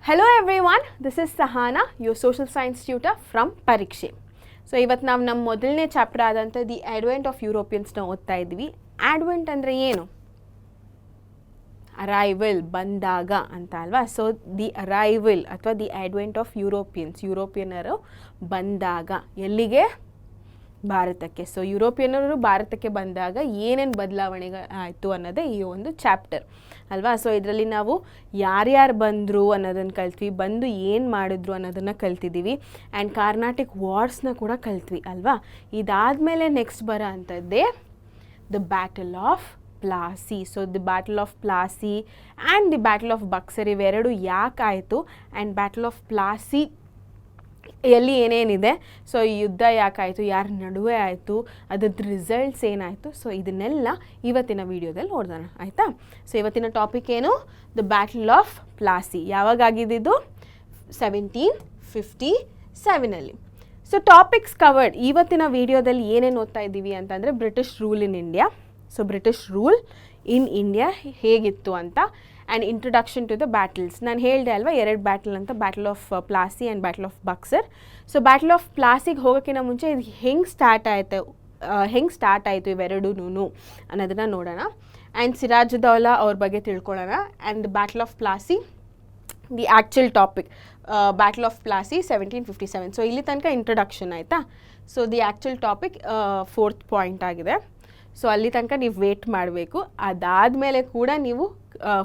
Hello everyone, this is Sahana, your social science tutor from Parikshe. So ಇವತ್ತು ನಾವು ನಮ್ಮ ಮೊದಲನೇ ಚಾಪ್ಟರ್ ಆದಂಥ ದಿ ಅಡ್ವೆಂಟ್ ಆಫ್ ಯುರೋಪಿಯನ್ಸ್ನ ಓದ್ತಾ ಇದ್ವಿ. ಅಡ್ವೆಂಟ್ ಅಂದರೆ ಏನು? ಅರೈವಲ್, ಬಂದಾಗ ಅಂತ ಅಲ್ವಾ. ಸೊ ದಿ ಅರೈವಲ್ ಅಥವಾ ದಿ ಅಡ್ವೆಂಟ್ ಆಫ್ ಯುರೋಪಿಯನ್ನರು ಬಂದಾಗ ಎಲ್ಲಿಗೆ? ಭಾರತಕ್ಕೆ. ಸೊ ಯುರೋಪಿಯನ್ನರು ಭಾರತಕ್ಕೆ ಬಂದಾಗ ಏನೇನು ಬದಲಾವಣೆಗಳು ಆಯಿತು ಅನ್ನೋದೇ ಈ ಒಂದು ಚಾಪ್ಟರ್ ಅಲ್ವಾ. ಸೊ ಇದರಲ್ಲಿ ನಾವು ಯಾರ್ಯಾರು ಬಂದರು ಅನ್ನೋದನ್ನು ಕಲ್ತ್ವಿ, ಬಂದು ಏನು ಮಾಡಿದ್ರು ಅನ್ನೋದನ್ನು ಕಲ್ತಿದ್ದೀವಿ, ಆ್ಯಂಡ್ ಕಾರ್ನಾಟಿಕ್ ವಾರ್ಸ್ನ ಕೂಡ ಕಲ್ತ್ವಿ ಅಲ್ವಾ. ಇದಾದಮೇಲೆ ನೆಕ್ಸ್ಟ್ ಬರೋ ಅಂಥದ್ದೇ the battle of Plassey. So the battle of Plassey and the battle of Buxar ಇವೆರಡು ಯಾಕೆ ಆಯಿತು, ಆ್ಯಂಡ್ ಬ್ಯಾಟಲ್ ಆಫ್ ಪ್ಲಾಸಿ ಎಲ್ಲಿ ಏನೇನಿದೆ, ಸೊ ಈ ಯುದ್ಧ ಯಾಕಾಯಿತು, ಯಾರ ನಡುವೆ ಆಯಿತು, ಅದ್ರದ್ದು ರಿಸಲ್ಟ್ಸ್ ಏನಾಯಿತು, ಸೊ ಇದನ್ನೆಲ್ಲ ಇವತ್ತಿನ ವೀಡಿಯೋದಲ್ಲಿ ನೋಡೋಣ ಆಯಿತಾ. ಸೊ ಇವತ್ತಿನ ಟಾಪಿಕ್ ಏನು? The battle of Plassey. ಯಾವಾಗ ಆಗಿದ್ದು? 1757. So topics covered. ಇವತ್ತಿನ ವೀಡಿಯೋದಲ್ಲಿ ಏನೇನು ಓದ್ತಾ ಇದ್ದೀವಿ ಅಂತಂದರೆ British rule in India. So British rule in India ಹೇಗಿತ್ತು ಅಂತ, and introduction to the battles. ನಾನು ಹೇಳಿದೆ ಅಲ್ವಾ, ಎರಡು ಬ್ಯಾಟಲ್ ಅಂತ, battle of Plassey and battle of Buxar. So battle of ಪ್ಲಾಸಿಗೆ ಹೋಗೋಕ್ಕಿಂತ ಮುಂಚೆ ಇದು ಹೆಂಗೆ ಸ್ಟಾರ್ಟ್ ಆಯಿತು ಇವೆರಡೂ ಅನ್ನೋದನ್ನು ನೋಡೋಣ. ಆ್ಯಂಡ್ ಸಿರಾಜುದ್ದೌಲಾ ಅವ್ರ ಬಗ್ಗೆ ತಿಳ್ಕೊಳ್ಳೋಣ. And battle of Plassey, the actual topic, battle of Plassey 1757. So ಇಲ್ಲಿ ತನಕ ಇಂಟ್ರೊಡಕ್ಷನ್ ಆಯಿತಾ. So the actual topic 4th point ಆಗಿದೆ. ಸೊ ಅಲ್ಲಿ ತನಕ ನೀವು ವೇಟ್ ಮಾಡಬೇಕು. ಅದಾದಮೇಲೆ ಕೂಡ ನೀವು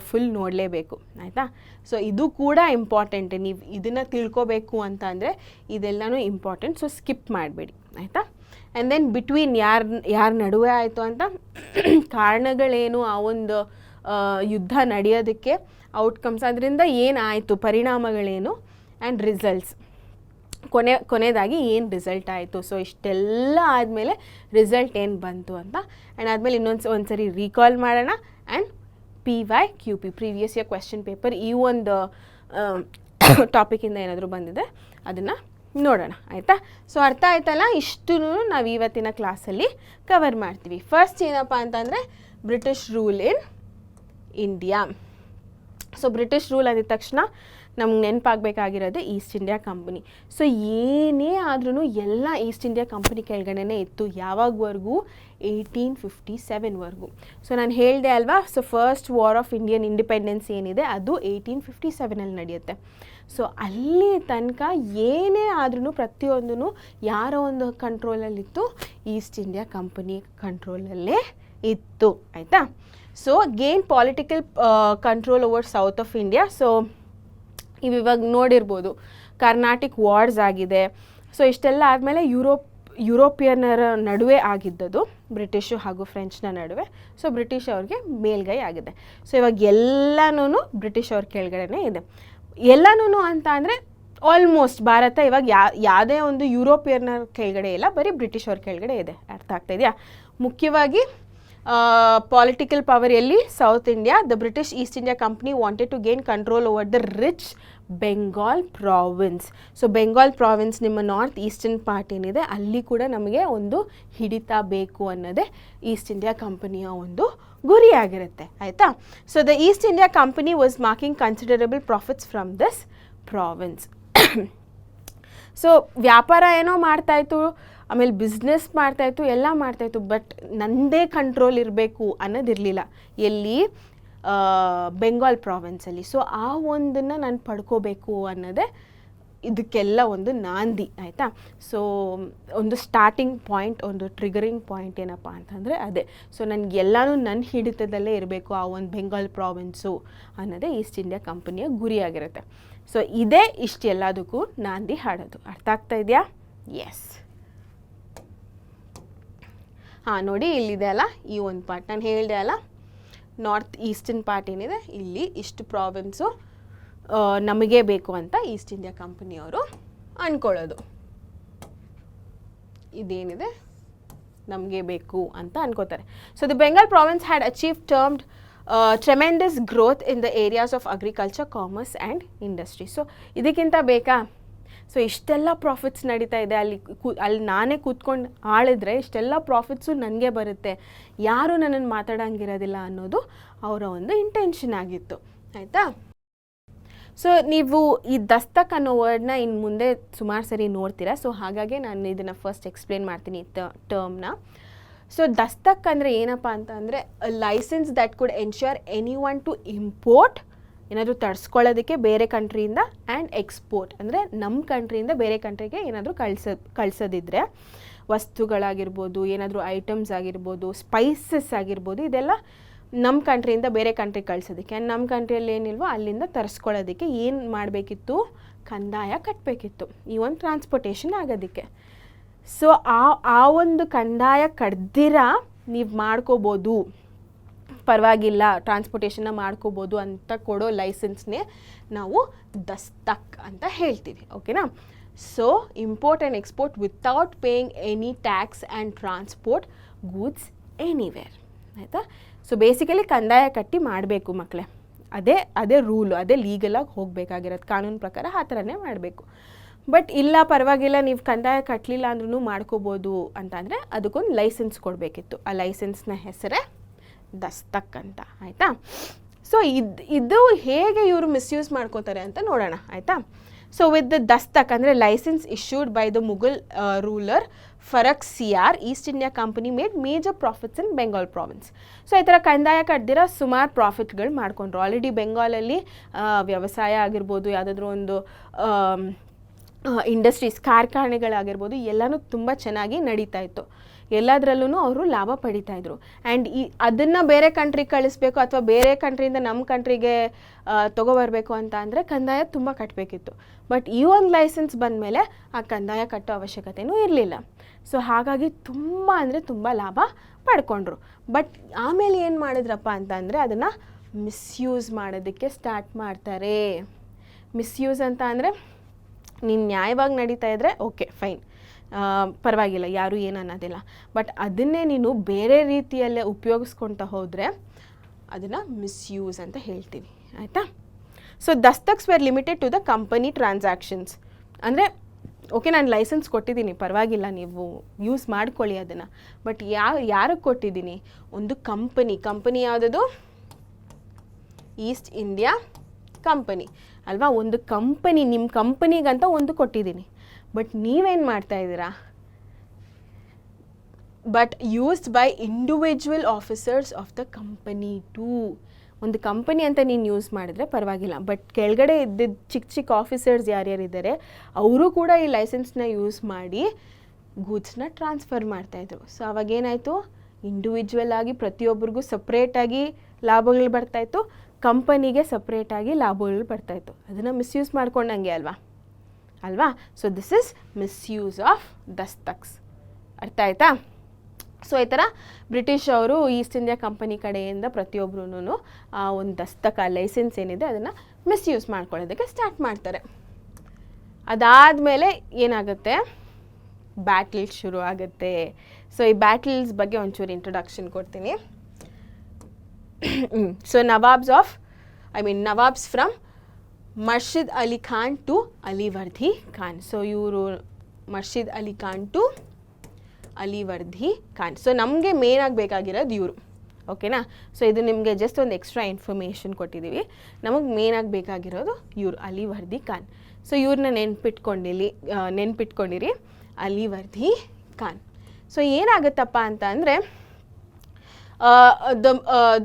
ಫುಲ್ ನೋಡಲೇಬೇಕು ಆಯಿತಾ. ಸೊ ಇದು ಕೂಡ ಇಂಪಾರ್ಟೆಂಟ್. ನೀವು ಇದನ್ನು ತಿಳ್ಕೊಬೇಕು ಅಂತ ಅಂದರೆ ಇದೆಲ್ಲನೂ ಇಂಪಾರ್ಟೆಂಟ್. ಸೊ ಸ್ಕಿಪ್ ಮಾಡಬೇಡಿ ಆಯಿತಾ. ಆ್ಯಂಡ್ ದೆನ್ ಬಿಟ್ವೀನ್ ಯಾರ ನಡುವೆ ಆಯಿತು ಅಂತ, ಕಾರಣಗಳೇನು, ಆ ಒಂದು ಯುದ್ಧ ನಡೆಯೋದಕ್ಕೆ ಔಟ್ಕಮ್ಸ್, ಅದರಿಂದ ಏನಾಯಿತು, ಪರಿಣಾಮಗಳೇನು, ಆ್ಯಂಡ್ ರಿಸಲ್ಟ್ಸ್, ಕೊನೆಯದಾಗಿ ಏನು ರಿಸಲ್ಟ್ ಆಯಿತು. ಸೊ ಇಷ್ಟೆಲ್ಲ ಆದಮೇಲೆ ರಿಸಲ್ಟ್ ಏನು ಬಂತು ಅಂತ, ಆ್ಯಂಡ್ ಆದಮೇಲೆ ಒಂದು ಸರಿ ರೀಕಾಲ್ ಮಾಡೋಣ. And PYQP, previous year question paper, ಈ ಒಂದು ಟಾಪಿಕಿಂದ ಏನಾದರೂ ಬಂದಿದೆ ಅದನ್ನು ನೋಡೋಣ ಆಯಿತಾ. ಸೊ ಅರ್ಥ ಆಯ್ತಲ್ಲ, ಇಷ್ಟೂ ನಾವು ಇವತ್ತಿನ ಕ್ಲಾಸಲ್ಲಿ ಕವರ್ ಮಾಡ್ತೀವಿ. ಫಸ್ಟ್ ಏನಪ್ಪ ಅಂತಂದರೆ British rule in India. So British rule ಅಂದಿದ ತಕ್ಷಣ ನಮ್ಗೆ ನೆನಪಾಗಬೇಕಾಗಿರೋದು ಈಸ್ಟ್ ಇಂಡಿಯಾ ಕಂಪನಿ. ಸೊ ಏನೇ ಆದ್ರೂ ಎಲ್ಲ ಈಸ್ಟ್ ಇಂಡಿಯಾ ಕಂಪನಿ ಕೆಳಗಡೆನೇ ಇತ್ತು. ಯಾವಾಗವರೆಗೂ? 1857ವರೆಗೂ. ಸೊ ನಾನು ಹೇಳಿದೆ ಅಲ್ವಾ, so first war of Indian independence ಏನಿದೆ ಅದು 1857ಅಲ್ಲಿ ನಡೆಯುತ್ತೆ. ಸೊ ಅಲ್ಲಿ ತನಕ ಏನೇ ಆದ್ರೂ ಪ್ರತಿಯೊಂದೂ ಯಾರೋ ಒಂದು ಕಂಟ್ರೋಲಲ್ಲಿತ್ತು, ಈಸ್ಟ್ ಇಂಡಿಯಾ ಕಂಪನಿ ಕಂಟ್ರೋಲಲ್ಲೇ ಇತ್ತು ಆಯಿತಾ. So gain political control over south of India. So ಇವಾಗ ನೋಡಿರ್ಬೋದು ಕರ್ನಾಟಿಕ್ ವಾರ್ಸ್ ಆಗಿದೆ. ಸೊ ಇಷ್ಟೆಲ್ಲ ಆದಮೇಲೆ ಯುರೋಪಿಯನ್ನರ ನಡುವೆ ಆಗಿದ್ದದು, ಬ್ರಿಟಿಷು ಹಾಗೂ ಫ್ರೆಂಚ್ನ ನಡುವೆ. ಸೊ ಬ್ರಿಟಿಷ್ ಅವ್ರಿಗೆ ಮೇಲ್ಗೈ ಆಗಿದೆ. ಸೊ ಇವಾಗ ಎಲ್ಲನೂ ಬ್ರಿಟಿಷ್ ಅವ್ರ ಕೆಳಗಡೆನೇ ಇದೆ. ಎಲ್ಲನೂ ಅಂತ ಅಂದರೆ ಆಲ್ಮೋಸ್ಟ್ ಭಾರತ ಇವಾಗ ಯಾವುದೇ ಒಂದು ಯುರೋಪಿಯನ್ನರ ಕೆಳಗಡೆ ಇಲ್ಲ, ಬರೀ ಬ್ರಿಟಿಷ್ ಅವ್ರ ಕೆಳಗಡೆ ಇದೆ. ಅರ್ಥ ಆಗ್ತಾ ಇದೆಯಾ? ಮುಖ್ಯವಾಗಿ ಪೊಲಿಟಿಕಲ್ ಪವರ್ ಎಲ್ಲಿ? South India. The British East India company wanted to gain control over the rich Bengal province. So Bengal province ನಿಮ್ಮ ನಾರ್ತ್ ಈಸ್ಟರ್ನ್ ಪಾರ್ಟ್ ಏನಿದೆ ಅಲ್ಲಿ ಕೂಡ ನಮಗೆ ಒಂದು ಹಿಡಿತ ಬೇಕು ಅನ್ನೋದೇ ಈಸ್ಟ್ ಇಂಡಿಯಾ ಕಂಪನಿಯ ಒಂದು ಗುರಿಯಾಗಿರುತ್ತೆ ಆಯಿತಾ. So the East India company was marking considerable profits from this province. So ವ್ಯಾಪಾರ ಏನೋ ಮಾಡ್ತಾಯಿತ್ತು, ಆಮೇಲೆ ಬಿಸ್ನೆಸ್ ಮಾಡ್ತಾಯಿತ್ತು, ಎಲ್ಲ ಮಾಡ್ತಾಯಿತ್ತು, ಬಟ್ ನನ್ನದೇ ಕಂಟ್ರೋಲ್ ಇರಬೇಕು ಅನ್ನೋದಿರಲಿಲ್ಲ. ಎಲ್ಲಿ? ಬೆಂಗಾಲ್ ಪ್ರಾವಿನ್ಸಲ್ಲಿ. ಸೊ ಆ ಒಂದನ್ನು ನಾನು ಪಡ್ಕೋಬೇಕು ಅನ್ನೋದೇ ಇದಕ್ಕೆಲ್ಲ ಒಂದು ನಾಂದಿ ಆಯಿತಾ. ಸೊ ಒಂದು ಸ್ಟಾರ್ಟಿಂಗ್ ಪಾಯಿಂಟ್, ಒಂದು ಟ್ರಿಗರಿಂಗ್ ಪಾಯಿಂಟ್ ಏನಪ್ಪ ಅಂತಂದರೆ ಅದೇ. ಸೊ ನನಗೆಲ್ಲನೂ ನನ್ನ ಹಿಡಿತದಲ್ಲೇ ಇರಬೇಕು, ಆ ಒಂದು ಬೆಂಗಾಲ್ ಪ್ರಾವಿನ್ಸು ಅನ್ನೋದೇ ಈಸ್ಟ್ ಇಂಡಿಯಾ ಕಂಪನಿಯ ಗುರಿಯಾಗಿರುತ್ತೆ. ಸೊ ಇದೇ ಇಷ್ಟೆಲ್ಲದಕ್ಕೂ ನಾಂದಿ ಹಾಡೋದು. ಅರ್ಥ ಆಗ್ತಾ ಇದೆಯಾ? ಎಸ್. ಹಾಂ ನೋಡಿ, ಇಲ್ಲಿದೆ ಅಲ್ಲ ಈ ಒಂದು ಪಾರ್ಟ್. ನಾನು ಹೇಳಿದೆ ಅಲ್ಲ, ನಾರ್ತ್ ಈಸ್ಟರ್ನ್ ಪಾರ್ಟ್ ಏನಿದೆ ಇಲ್ಲಿ ಇಷ್ಟು ಪ್ರಾವಿನ್ಸು ನಮಗೆ ಬೇಕು ಅಂತ ಈಸ್ಟ್ ಇಂಡಿಯಾ ಕಂಪನಿಯವರು ಅಂದ್ಕೊಳ್ಳೋದು. ಇದೇನಿದೆ ನಮಗೆ ಬೇಕು ಅಂತ ಅನ್ಕೋತಾರೆ. So the Bengal province had achieve termed tremendous growth in the areas of agriculture, commerce and industry. So ಇದಕ್ಕಿಂತ ಬೇಕಾ? ಸೊ ಇಷ್ಟೆಲ್ಲ ಪ್ರಾಫಿಟ್ಸ್ ನಡೀತಾ ಇದೆ, ಅಲ್ಲಿ ನಾನೇ ಕೂತ್ಕೊಂಡು ಆಳಿದ್ರೆ ಇಷ್ಟೆಲ್ಲ ಪ್ರಾಫಿಟ್ಸು ನನಗೆ ಬರುತ್ತೆ, ಯಾರೂ ನನ್ನನ್ನು ಮಾತಾಡೋಂಗಿರೋದಿಲ್ಲ ಅನ್ನೋದು ಅವರ ಒಂದು ಇಂಟೆನ್ಷನ್ ಆಗಿತ್ತು ಆಯಿತಾ. ಸೊ ನೀವು ಈ ದಸ್ತಕ್ ಅನ್ನೋ ವರ್ಡ್ನ ಇನ್ನು ಮುಂದೆ ಸುಮಾರು ಸರಿ ನೋಡ್ತೀರಾ. ಸೊ ಹಾಗಾಗಿ ನಾನು ಇದನ್ನು ಫಸ್ಟ್ ಎಕ್ಸ್ಪ್ಲೇನ್ ಮಾಡ್ತೀನಿ ಟರ್ಮ್ನ. ಸೊ ದಸ್ತಕ್ ಅಂದರೆ ಏನಪ್ಪ ಅಂತ ಅಂದರೆ licence that could ensure any one to import, ಏನಾದರೂ ತರಿಸ್ಕೊಳ್ಳೋದಕ್ಕೆ ಬೇರೆ ಕಂಟ್ರಿಯಿಂದ, ಆ್ಯಂಡ್ ಎಕ್ಸ್ಪೋರ್ಟ್ ಅಂದರೆ ನಮ್ಮ ಕಂಟ್ರಿಯಿಂದ ಬೇರೆ ಕಂಟ್ರಿಗೆ ಏನಾದರೂ ಕಳಿಸೋದಿದ್ರೆ ವಸ್ತುಗಳಾಗಿರ್ಬೋದು, ಏನಾದರೂ ಐಟಮ್ಸ್ ಆಗಿರ್ಬೋದು, ಸ್ಪೈಸಸ್ ಆಗಿರ್ಬೋದು, ಇದೆಲ್ಲ ನಮ್ಮ ಕಂಟ್ರಿಯಿಂದ ಬೇರೆ ಕಂಟ್ರಿಗೆ ಕಳಿಸೋದಕ್ಕೆ, ಆ್ಯಂಡ್ ನಮ್ಮ ಕಂಟ್ರಿಯಲ್ಲಿ ಏನಿಲ್ವೋ ಅಲ್ಲಿಂದ ತರಿಸ್ಕೊಳ್ಳೋದಕ್ಕೆ ಏನು ಮಾಡಬೇಕಿತ್ತು, ಕಂದಾಯ ಕಟ್ಟಬೇಕಿತ್ತು ಈ ಒಂದು ಟ್ರಾನ್ಸ್ಪೋರ್ಟೇಷನ್ ಆಗೋದಕ್ಕೆ. ಸೊ ಆ ಒಂದು ಕಂದಾಯ ಕಡ್ದಿರ ನೀವು ಮಾಡ್ಕೋಬೋದು, ಪರವಾಗಿಲ್ಲ ಟ್ರಾನ್ಸ್ಪೋರ್ಟೇಷನ್ನ ಮಾಡ್ಕೋಬೋದು ಅಂತ ಕೊಡೋ ಲೈಸೆನ್ಸ್ನೇ ನಾವು ದಸ್ತಕ್ ಅಂತ ಹೇಳ್ತೀವಿ. ಓಕೆನಾ? So import and export without paying any tax and transport goods anywhere. ಆಯಿತಾ? ಸೊ ಬೇಸಿಕಲಿ ಕಂದಾಯ ಕಟ್ಟಿ ಮಾಡಬೇಕು ಮಕ್ಕಳೇ, ಅದೇ ರೂಲು, ಅದೇ ಲೀಗಲಾಗಿ ಹೋಗಬೇಕಾಗಿರೋದು, ಕಾನೂನು ಪ್ರಕಾರ ಆ ಥರನೇ ಮಾಡಬೇಕು. ಬಟ್ ಇಲ್ಲ ಪರವಾಗಿಲ್ಲ ನೀವು ಕಂದಾಯ ಕಟ್ಟಲಿಲ್ಲ ಅಂದ್ರೂ ಮಾಡ್ಕೋಬೋದು ಅಂತಂದರೆ ಅದಕ್ಕೊಂದು ಲೈಸೆನ್ಸ್ ಕೊಡಬೇಕಿತ್ತು. ಆ ಲೈಸೆನ್ಸ್ನ ಹೆಸರೇ ದಸ್ತಕ್ ಅಂತ. ಆಯಿತಾ? ಸೊ ಇದು ಹೇಗೆ ಇವರು ಮಿಸ್ಯೂಸ್ ಮಾಡ್ಕೋತಾರೆ ಅಂತ ನೋಡೋಣ. ಆಯಿತಾ? ಸೊ ವಿತ್ ದ ದಸ್ತಕ್ ಅಂದರೆ license issued by the Mughal ruler Farrukh Siyar, East India company made major profits in Bengal province. So ಈ ಥರ ಕಂದಾಯ ಕಟ್ದಿರೋ ಸುಮಾರು ಪ್ರಾಫಿಟ್ಗಳು ಮಾಡ್ಕೊಂಡ್ರು. ಆಲ್ರೆಡಿ ಬೆಂಗಾಲಲ್ಲಿ ವ್ಯವಸಾಯ ಆಗಿರ್ಬೋದು, ಯಾವುದಾದ್ರೂ ಒಂದು ಇಂಡಸ್ಟ್ರೀಸ್, ಕಾರ್ಖಾನೆಗಳಾಗಿರ್ಬೋದು, ಎಲ್ಲನೂ ತುಂಬ ಚೆನ್ನಾಗಿ ನಡೀತಾ ಇತ್ತು. ಎಲ್ಲದರಲ್ಲೂ ಅವರು ಲಾಭ ಪಡಿತಾಯಿದ್ರು. ಆ್ಯಂಡ್ ಅದನ್ನು ಬೇರೆ ಕಂಟ್ರಿಗೆ ಕಳಿಸ್ಬೇಕು ಅಥವಾ ಬೇರೆ ಕಂಟ್ರಿಯಿಂದ ನಮ್ಮ ಕಂಟ್ರಿಗೆ ತೊಗೊಬರ್ಬೇಕು ಅಂತ ಅಂದರೆ ಕಂದಾಯ ತುಂಬ ಕಟ್ಟಬೇಕಿತ್ತು. ಬಟ್ ಈ ಒಂದು ಲೈಸೆನ್ಸ್ ಬಂದಮೇಲೆ ಆ ಕಂದಾಯ ಕಟ್ಟೋ ಅವಶ್ಯಕತೆಯೂ ಇರಲಿಲ್ಲ. ಸೊ ಹಾಗಾಗಿ ತುಂಬ ಅಂದರೆ ತುಂಬ ಲಾಭ ಪಡ್ಕೊಂಡ್ರು. ಬಟ್ ಆಮೇಲೆ ಏನು ಮಾಡಿದ್ರಪ್ಪ ಅಂತ ಅಂದರೆ ಅದನ್ನು ಮಿಸ್ಯೂಸ್ ಮಾಡೋದಕ್ಕೆ ಸ್ಟಾರ್ಟ್ ಮಾಡ್ತಾರೆ. ಮಿಸ್ಯೂಸ್ ಅಂತ ಅಂದರೆ ನೀನು ನ್ಯಾಯವಾಗಿ ನಡೀತಾ ಇದ್ದರೆ ಓಕೆ ಫೈನ್, ಪರವಾಗಿಲ್ಲ, ಯಾರೂ ಏನು ಅನ್ನೋದಿಲ್ಲ. ಬಟ್ ಅದನ್ನೇ ನೀನು ಬೇರೆ ರೀತಿಯಲ್ಲೇ ಉಪಯೋಗಿಸ್ಕೊಳ್ತಾ ಹೋದರೆ ಅದನ್ನು ಮಿಸ್ಯೂಸ್ ಅಂತ ಹೇಳ್ತೀವಿ. ಆಯಿತಾ? So dastaks were limited to the company transactions. ಅಂದರೆ ಓಕೆ ನಾನು ಲೈಸೆನ್ಸ್ ಕೊಟ್ಟಿದ್ದೀನಿ, ಪರವಾಗಿಲ್ಲ ನೀವು ಯೂಸ್ ಮಾಡ್ಕೊಳ್ಳಿ ಅದನ್ನು. ಬಟ್ ಯಾರಿಗೆ ಕೊಟ್ಟಿದ್ದೀನಿ? ಒಂದು ಕಂಪನಿ ಯಾವುದದು? ಈಸ್ಟ್ ಇಂಡಿಯಾ ಕಂಪನಿ ಅಲ್ವಾ? ಒಂದು ಕಂಪನಿ, ನಿಮ್ಮ ಕಂಪನಿಗಂತ ಒಂದು ಕೊಟ್ಟಿದ್ದೀನಿ. ಬಟ್ ನೀವೇನು ಮಾಡ್ತಾ ಇದ್ದೀರಾ? But used by individual officers of the company to. ಒಂದು ಕಂಪನಿ ಅಂತ ನೀನು ಯೂಸ್ ಮಾಡಿದ್ರೆ ಪರವಾಗಿಲ್ಲ, ಬಟ್ ಕೆಳಗಡೆ ಇದ್ದಿದ್ದು ಚಿಕ್ಕ ಆಫೀಸರ್ಸ್ ಯಾರ್ಯಾರಿದ್ದಾರೆ ಅವರು ಕೂಡ ಈ ಲೈಸೆನ್ಸ್ನ ಯೂಸ್ ಮಾಡಿ ಗೂಡ್ಸ್ನ ಟ್ರಾನ್ಸ್ಫರ್ ಮಾಡ್ತಾಯಿದ್ರು. ಸೊ ಅವಾಗೇನಾಯಿತು? ಇಂಡಿವಿಜುವಲ್ ಆಗಿ ಪ್ರತಿಯೊಬ್ಬರಿಗೂ ಸಪ್ರೇಟಾಗಿ ಲಾಭಗಳು ಬರ್ತಾಯಿತ್ತು, ಕಂಪನಿಗೆ ಸಪ್ರೇಟಾಗಿ ಲಾಭಗಳು ಬರ್ತಾಯಿತ್ತು. ಅದನ್ನು ಮಿಸ್ಯೂಸ್ ಮಾಡ್ಕೊಂಡಂಗೆ ಅಲ್ವಾ? So this is misuse of dastaks. ಅರ್ಥ ಆಯ್ತಾ? ಸೊ ಈ ಥರ ಬ್ರಿಟಿಷ್ ಅವರು ಈಸ್ಟ್ ಇಂಡಿಯಾ ಕಂಪನಿ ಕಡೆಯಿಂದ ಪ್ರತಿಯೊಬ್ಬರೂ ಒಂದು ದಸ್ತಕ ಲೈಸೆನ್ಸ್ ಏನಿದೆ ಅದನ್ನು ಮಿಸ್ಯೂಸ್ ಮಾಡ್ಕೊಳ್ಳೋದಕ್ಕೆ ಸ್ಟಾರ್ಟ್ ಮಾಡ್ತಾರೆ. ಅದಾದಮೇಲೆ ಏನಾಗುತ್ತೆ? ಬ್ಯಾಟಲ್ಸ್ ಶುರು ಆಗುತ್ತೆ. ಸೊ ಈ ಬ್ಯಾಟಲ್ಸ್ ಬಗ್ಗೆ ಒಂಚೂರು ಇಂಟ್ರೊಡಕ್ಷನ್ ಕೊಡ್ತೀನಿ. So nawabs from Murshid Ali Khan to Alivardi Khan. So ಇವರು ಮರ್ಷಿದ್ ಅಲಿ ಖಾನ್ ಟು ಅಲಿವರ್ದಿ ಖಾನ್. ಸೊ ನಮಗೆ ಮೇನ್ ಆಗಬೇಕಾಗಿರೋದು ಇವರು. ಓಕೆನಾ? ಸೊ ಇದು ನಿಮಗೆ ಜಸ್ಟ್ ಒಂದು ಎಕ್ಸ್ಟ್ರಾ ಇನ್ಫಾರ್ಮೇಷನ್ ಕೊಟ್ಟಿದ್ದೀವಿ. ನಮಗೆ ಮೇನ್ ಆಗಬೇಕಾಗಿರೋದು ಇವರು ಅಲಿವರ್ದಿ ಖಾನ್. ಸೊ ಇವ್ರನ್ನ ನೆನ್ಪಿಟ್ಕೊಂಡಿರಿ, ಅಲಿವರ್ದಿ ಖಾನ್. ಸೊ ಏನಾಗುತ್ತಪ್ಪ ಅಂತ ಅಂದರೆ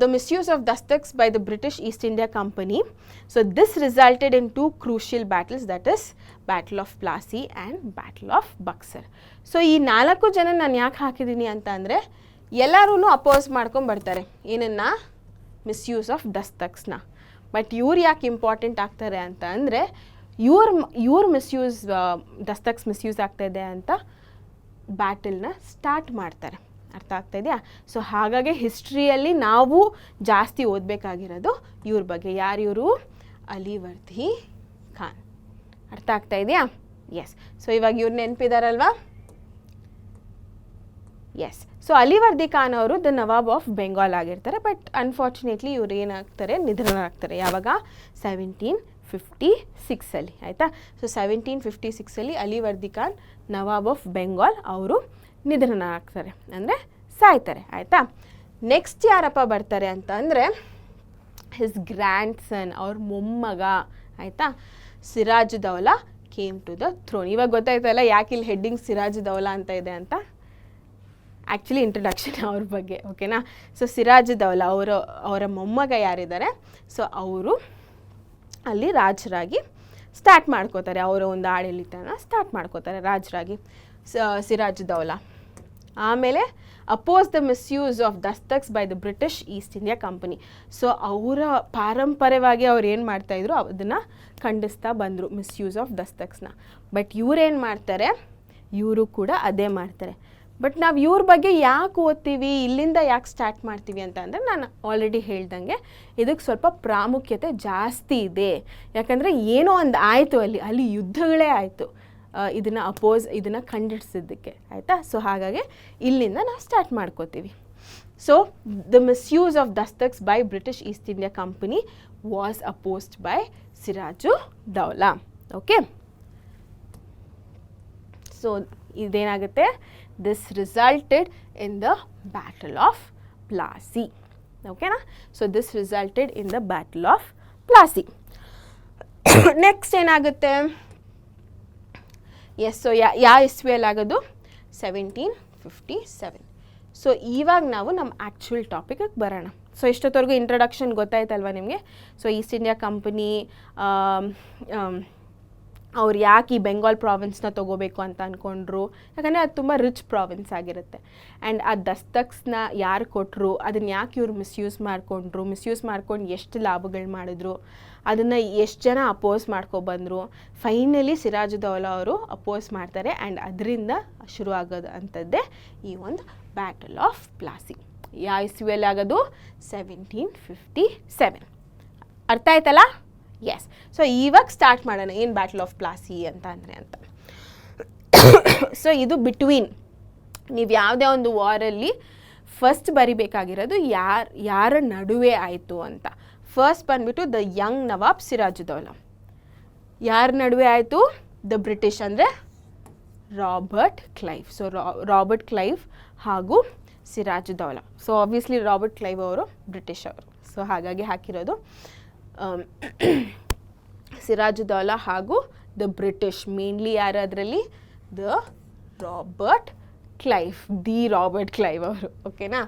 the misuse of dastaks by the British East India Company. So this resulted in two crucial battles, that is Battle of Plassey and Battle of Buxar. So ಈ 4 ಜನ ನಾನು ಯಾಕೆ ಹಾಕಿದ್ದೀನಿ ಅಂತ ಅಂದರೆ ಎಲ್ಲರೂ ಅಪೋಸ್ ಮಾಡ್ಕೊಂಡು ಬರ್ತಾರೆ ಏನನ್ನ? Misuse of ದಸ್ತಕ್ಸ್ನ. ಬಟ್ ಇವ್ರು ಯಾಕೆ ಇಂಪಾರ್ಟೆಂಟ್ ಆಗ್ತಾರೆ ಅಂತ ಅಂದರೆ ಇವ್ರ ದಸ್ತಕ್ಸ್ ಮಿಸ್ಯೂಸ್ ಆಗ್ತಾಯಿದೆ ಅಂತ ಬ್ಯಾಟಲ್ನ ಸ್ಟಾರ್ಟ್ ಮಾಡ್ತಾರೆ. ಅರ್ಥ ಆಗ್ತಾ ಇದೆಯಾ? ಸೊ ಹಾಗಾಗಿ ಹಿಸ್ಟ್ರಿಯಲ್ಲಿ ನಾವು ಜಾಸ್ತಿ ಓದಬೇಕಾಗಿರೋದು ಇವ್ರ ಬಗ್ಗೆ. ಯಾರಿವರು? ಅಲಿವರ್ದಿ ಖಾನ್. ಅರ್ಥ ಆಗ್ತಾ ಇದೆಯಾ? ಎಸ್. ಸೊ ಇವಾಗ ಇವ್ರು ನೆನಪಿದಾರಲ್ವಾ? ಎಸ್. ಸೊ ಅಲಿವರ್ದಿ ಖಾನ್ ಅವರು ದ ನವಾಬ್ ಆಫ್ ಬೆಂಗಾಲ್ ಆಗಿರ್ತಾರೆ. ಬಟ್ ಅನ್ಫಾರ್ಚುನೇಟ್ಲಿ ಇವ್ರು ಏನಾಗ್ತಾರೆ? ನಿಧನರಾಗ್ತಾರೆ. ಯಾವಾಗ? 1756 ಆಯಿತಾ? ಸೊ 1756 ಅಲಿವರ್ದಿ ಖಾನ್ ನವಾಬ್ ಆಫ್ ಬೆಂಗಾಲ್ ಅವರು ನಿಧನರಾಗ್ತಾರೆ, ಅಂದರೆ ಸಾಯ್ತಾರೆ. ಆಯಿತಾ? ನೆಕ್ಸ್ಟ್ ಯಾರಪ್ಪ ಬರ್ತಾರೆ ಅಂತ ಅಂದರೆ ಹಿಸ್ ಗ್ರ್ಯಾಂಡ್ ಸನ್, ಅವ್ರ ಮೊಮ್ಮಗ ಆಯಿತಾ. Sirajuddaula came to the throne. ಇವಾಗ ಗೊತ್ತಾಯ್ತಲ್ಲ ಯಾಕೆ ಇಲ್ಲಿ ಹೆಡ್ಡಿಂಗ್ ಸಿರಾಜುದ್ದೌಲಾ ಅಂತ ಇದೆ ಅಂತ. ಆ್ಯಕ್ಚುಲಿ ಇಂಟ್ರಡಕ್ಷನ್ ಅವ್ರ ಬಗ್ಗೆ, ಓಕೆನಾ. ಸೊ ಸಿರಾಜುದ್ದೌಲಾ ಅವರ ಮೊಮ್ಮಗ ಯಾರಿದ್ದಾರೆ, ಸೊ ಅವರು ಅಲ್ಲಿ ರಾಜರಾಗಿ ಸ್ಟಾರ್ಟ್ ಮಾಡ್ಕೋತಾರೆ, ಅವರ ಒಂದು ಆಡಳಿತನ ಸ್ಟಾರ್ಟ್ ಮಾಡ್ಕೋತಾರೆ ರಾಜರಾಗಿ ಸಿರಾಜುದ್ದೌಲಾ. ಆಮೇಲೆ opposes the misuse of dastaks by the British East India company. So ಅವರ ಪಾರಂಪರ್ಯವಾಗಿ ಅವ್ರು ಏನು ಮಾಡ್ತಾಯಿದ್ರು ಅದನ್ನು ಖಂಡಿಸ್ತಾ ಬಂದರು, ಮಿಸ್ಯೂಸ್ ಆಫ್ ದಸ್ತಕ್ಸ್ನ. ಬಟ್ ಇವ್ರೇನು ಮಾಡ್ತಾರೆ, ಇವರು ಕೂಡ ಅದೇ ಮಾಡ್ತಾರೆ. ಬಟ್ ನಾವು ಇವ್ರ ಬಗ್ಗೆ ಯಾಕೆ ಓದ್ತೀವಿ, ಇಲ್ಲಿಂದ ಯಾಕೆ ಸ್ಟಾರ್ಟ್ ಮಾಡ್ತೀವಿ ಅಂತ ಅಂದರೆ, ನಾನು ಆಲ್ರೆಡಿ ಹೇಳ್ದಂಗೆ ಇದಕ್ಕೆ ಸ್ವಲ್ಪ ಪ್ರಾಮುಖ್ಯತೆ ಜಾಸ್ತಿ ಇದೆ. ಯಾಕಂದರೆ ಏನೋ ಒಂದು ಆಯಿತು, ಅಲ್ಲಿ ಯುದ್ಧಗಳೇ ಆಯಿತು ಇದನ್ನು ಖಂಡಿಸಿದ್ದಕ್ಕೆ, ಆಯಿತಾ. ಸೊ ಹಾಗಾಗಿ ಇಲ್ಲಿಂದ ನಾವು ಸ್ಟಾರ್ಟ್ ಮಾಡ್ಕೋತೀವಿ. So the misuse of dastaks by British East India company was opposed by Siraj-ud-Daulah. Okay, so ಇದೇನಾಗುತ್ತೆ, this resulted in the battle of Plassey. ಓಕೆನಾ. So this resulted in the battle of Plassey. Next ಏನಾಗುತ್ತೆ, ಎಸ್, ಸೊ ಯಾವ ಇಸ್ವಿಯಲ್ಲಿ ಆಗೋದು, 1757. So ಇವಾಗ ನಾವು ನಮ್ಮ actual ಟಾಪಿಕಿಗೆ ಬರೋಣ. ಸೊ ಇಷ್ಟೊತ್ತವರೆಗೂ ಇಂಟ್ರಡಕ್ಷನ್ ಗೊತ್ತಾಯ್ತಲ್ವ ನಿಮಗೆ. ಸೊ ಈಸ್ಟ್ ಇಂಡಿಯಾ ಕಂಪನಿ ಅವ್ರು ಯಾಕೆ ಈ ಬೆಂಗಾಲ್ ಪ್ರಾವಿನ್ಸ್ನ ತೊಗೋಬೇಕು ಅಂತ ಅಂದ್ಕೊಂಡ್ರು, ಯಾಕಂದರೆ ಅದು ತುಂಬ ರಿಚ್ ಪ್ರಾವಿನ್ಸ್ ಆಗಿರುತ್ತೆ. ಆ್ಯಂಡ್ ಆ ದಸ್ತಕ್ಸ್ನ ಯಾರು ಕೊಟ್ಟರು, ಅದನ್ನು ಯಾಕೆ ಇವ್ರು ಮಿಸ್ಯೂಸ್ ಮಾಡ್ಕೊಂಡು ಎಷ್ಟು ಲಾಭಗಳು ಮಾಡಿದ್ರು, ಅದನ್ನು ಎಷ್ಟು ಜನ ಅಪೋಸ್ ಮಾಡ್ಕೊಬಂದರು. ಫೈನಲಿ ಸಿರಾಜುದ್ದೌಲಾ ಅವರು ಅಪೋಸ್ ಮಾಡ್ತಾರೆ. ಆ್ಯಂಡ್ ಅದರಿಂದ ಶುರು ಆಗೋದು ಅಂಥದ್ದೇ ಈ ಒಂದು ಬ್ಯಾಟಲ್ ಆಫ್ ಪ್ಲಾಸಿ. ಯಾವ ಇಸ್ವಿಯಲ್ಲಿ ಆಗೋದು, 1757. ಅರ್ಥ ಆಯ್ತಲ್ಲ. ಎಸ್, ಸೊ ಇವಾಗ ಸ್ಟಾರ್ಟ್ ಮಾಡೋಣ ಏನು ಬ್ಯಾಟಲ್ ಆಫ್ ಪ್ಲಾಸಿ ಅಂತ. ಸೊ ಇದು ಬಿಟ್ವೀನ್, ನೀವು ಯಾವುದೇ ಒಂದು ವಾರಲ್ಲಿ ಫಸ್ಟ್ ಬರಿಬೇಕಾಗಿರೋದು ಯಾರ ನಡುವೆ ಆಯಿತು ಅಂತ. ಫಸ್ಟ್ ಬಂದ್ಬಿಟ್ಟು ದ ಯಂಗ್ ನವಾಬ್ ಸಿರಾಜುದ್ದೌಲಾ. ಯಾರ ನಡುವೆ ಆಯಿತು, ದ ಬ್ರಿಟಿಷ್ ಅಂದರೆ Robert Clive. So Robert Clive ಹಾಗೂ Sirajuddaula. So obviously Robert Clive ಅವರು ಬ್ರಿಟಿಷ್ ಅವರು, ಸೊ ಹಾಗಾಗಿ ಹಾಕಿರೋದು ಸಿರಾಜುದ್ದೌಲಾ ಹಾಗೂ ದ ಬ್ರಿಟಿಷ್. ಮೇನ್ಲಿ ಯಾರು ಅದರಲ್ಲಿ, ದ ರಾಬರ್ಟ್ ಕ್ಲೈವ್ ಅವರು, ಓಕೆನಾ.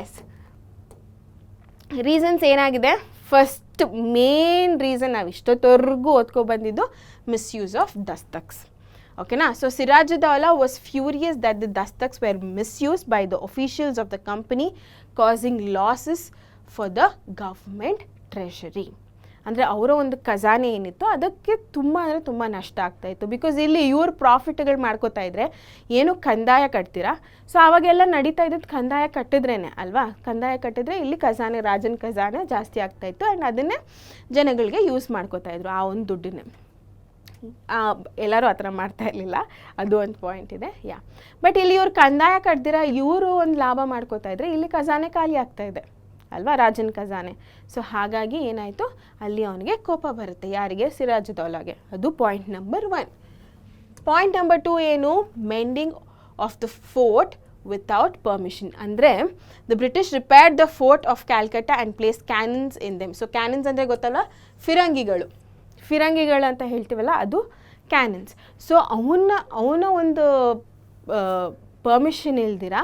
ಎಸ್, ರೀಸನ್ಸ್ ಏನಾಗಿದೆ, ಫಸ್ಟ್ ಮೇನ್ ರೀಸನ್ ನಾವು ಇಷ್ಟೊತ್ತವರೆಗೂ ಓದ್ಕೊಬಂದಿದ್ದು ಮಿಸ್ಯೂಸ್ ಆಫ್ ದಸ್ತಕ್ಸ್, ಓಕೆನಾ. So Siraj-ud-Daulah was furious that the dastaks were misused by the officials of the company, causing losses for the government treasury. ಅಂದರೆ ಅವರ ಒಂದು ಖಜಾನೆ ಏನಿತ್ತು ಅದಕ್ಕೆ ತುಂಬ ನಷ್ಟ ಆಗ್ತಾಯಿತ್ತು. ಬಿಕಾಸ್ ಇಲ್ಲಿ ಇವ್ರು ಪ್ರಾಫಿಟ್ಗಳು ಮಾಡ್ಕೋತಾ ಇದ್ರೆ ಏನು ಕಂದಾಯ ಕಟ್ತೀರಾ, ಸೊ ಆವಾಗೆಲ್ಲ ನಡೀತಾ ಇದ್ದದ್ದು ಕಂದಾಯ ಕಟ್ಟಿದ್ರೇ ಅಲ್ವಾ. ಕಂದಾಯ ಕಟ್ಟಿದ್ರೆ ಇಲ್ಲಿ ಖಜಾನೆ, ರಾಜನ ಖಜಾನೆ ಜಾಸ್ತಿ ಆಗ್ತಾಯಿತ್ತು. ಆ್ಯಂಡ್ ಅದನ್ನೇ ಜನಗಳಿಗೆ ಯೂಸ್ ಮಾಡ್ಕೋತಾಯಿದ್ರು, ಆ ಒಂದು ದುಡ್ಡನ್ನೇ. ಎಲ್ಲರೂ ಆ ಥರ ಮಾಡ್ತಾ ಇರಲಿಲ್ಲ, ಅದು ಒಂದು ಪಾಯಿಂಟ್ ಇದೆ. ಬಟ್ ಇಲ್ಲಿ ಇವ್ರು ಕಂದಾಯ ಕಟ್ದಿರ ಇವರು ಒಂದು ಲಾಭ ಮಾಡ್ಕೋತಾ ಇದ್ರೆ ಇಲ್ಲಿ ಖಜಾನೆ ಖಾಲಿ ಆಗ್ತಾಯಿದೆ ಅಲ್ವಾ, ರಾಜನ ಖಜಾನೆ. ಸೊ ಹಾಗಾಗಿ ಏನಾಯಿತು, ಅಲ್ಲಿ ಅವನಿಗೆ ಕೋಪ ಬರುತ್ತೆ. ಯಾರಿಗೆ, ಸಿರಾಜುದ್ದೌಲಾಗೆ. ಅದು ಪಾಯಿಂಟ್ ನಂಬರ್ 1. ಪಾಯಿಂಟ್ ನಂಬರ್ 2 ಏನು, mending of the fort without permission. ಅಂದರೆ the British repaired the fort of Calcutta and place cannons in them. So cannons ಅಂದರೆ ಗೊತ್ತಲ್ಲ, ಫಿರಂಗಿಗಳು ಅಂತ ಹೇಳ್ತೀವಲ್ಲ, ಅದು ಕ್ಯಾನನ್ಸ್. ಸೊ ಅವನ ಒಂದು ಪರ್ಮಿಷನ್ ಇಲ್ದಿರ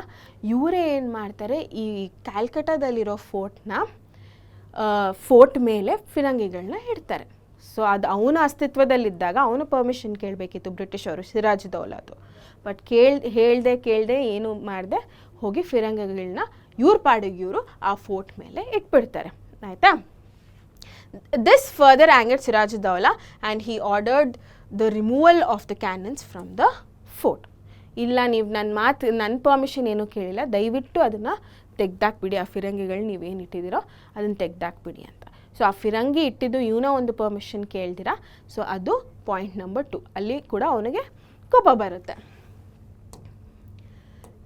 ಇವರೇ ಏನು ಮಾಡ್ತಾರೆ, ಈ ಕ್ಯಾಲ್ಕಟಾದಲ್ಲಿರೋ ಫೋರ್ಟ್ ಮೇಲೆ ಫಿರಂಗಿಗಳನ್ನ ಇಡ್ತಾರೆ. ಸೊ ಅದು ಅವನ ಅಸ್ತಿತ್ವದಲ್ಲಿದ್ದಾಗ ಅವನು ಪರ್ಮಿಷನ್ ಕೇಳಬೇಕಿತ್ತು ಬ್ರಿಟಿಷರು, ಸಿರಾಜುದ್ದೌಲಾದು. ಬಟ್ ಕೇಳದೆ ಏನು ಮಾಡಿದೆ, ಹೋಗಿ ಫಿರಂಗಿಗಳನ್ನ ಇವ್ರ ಪಾಡಿಗೆ ಇವರು ಆ ಫೋರ್ಟ್ ಮೇಲೆ ಇಟ್ಬಿಡ್ತಾರೆ, ಆಯಿತಾ. This further angered Sirajuddaulah and he ordered the removal of the cannons from the fort. ಇಲ್ಲ, ನೀವು ನನ್ನ ಪರ್ಮಿಷನ್ ಏನೂ ಕೇಳಿಲ್ಲ, ದಯವಿಟ್ಟು ಅದನ್ನು ತೆಗ್ದಾಕ್ಬಿಡಿ, ಆ ಫಿರಂಗಿಗಳು ನೀವೇನು ಇಟ್ಟಿದ್ದೀರೋ ಅದನ್ನು ತೆಗ್ದಾಕ್ಬಿಡಿ ಅಂತ. ಸೊ ಆ ಫಿರಂಗಿ ಇಟ್ಟಿದ್ದು ಇವನ ಒಂದು ಪರ್ಮಿಷನ್ ಕೇಳ್ದಿರಾ. ಸೊ ಅದು ಪಾಯಿಂಟ್ ನಂಬರ್ 2. ಅಲ್ಲಿ ಕೂಡ ಅವನಿಗೆ ಕೋಪ ಬರುತ್ತೆ.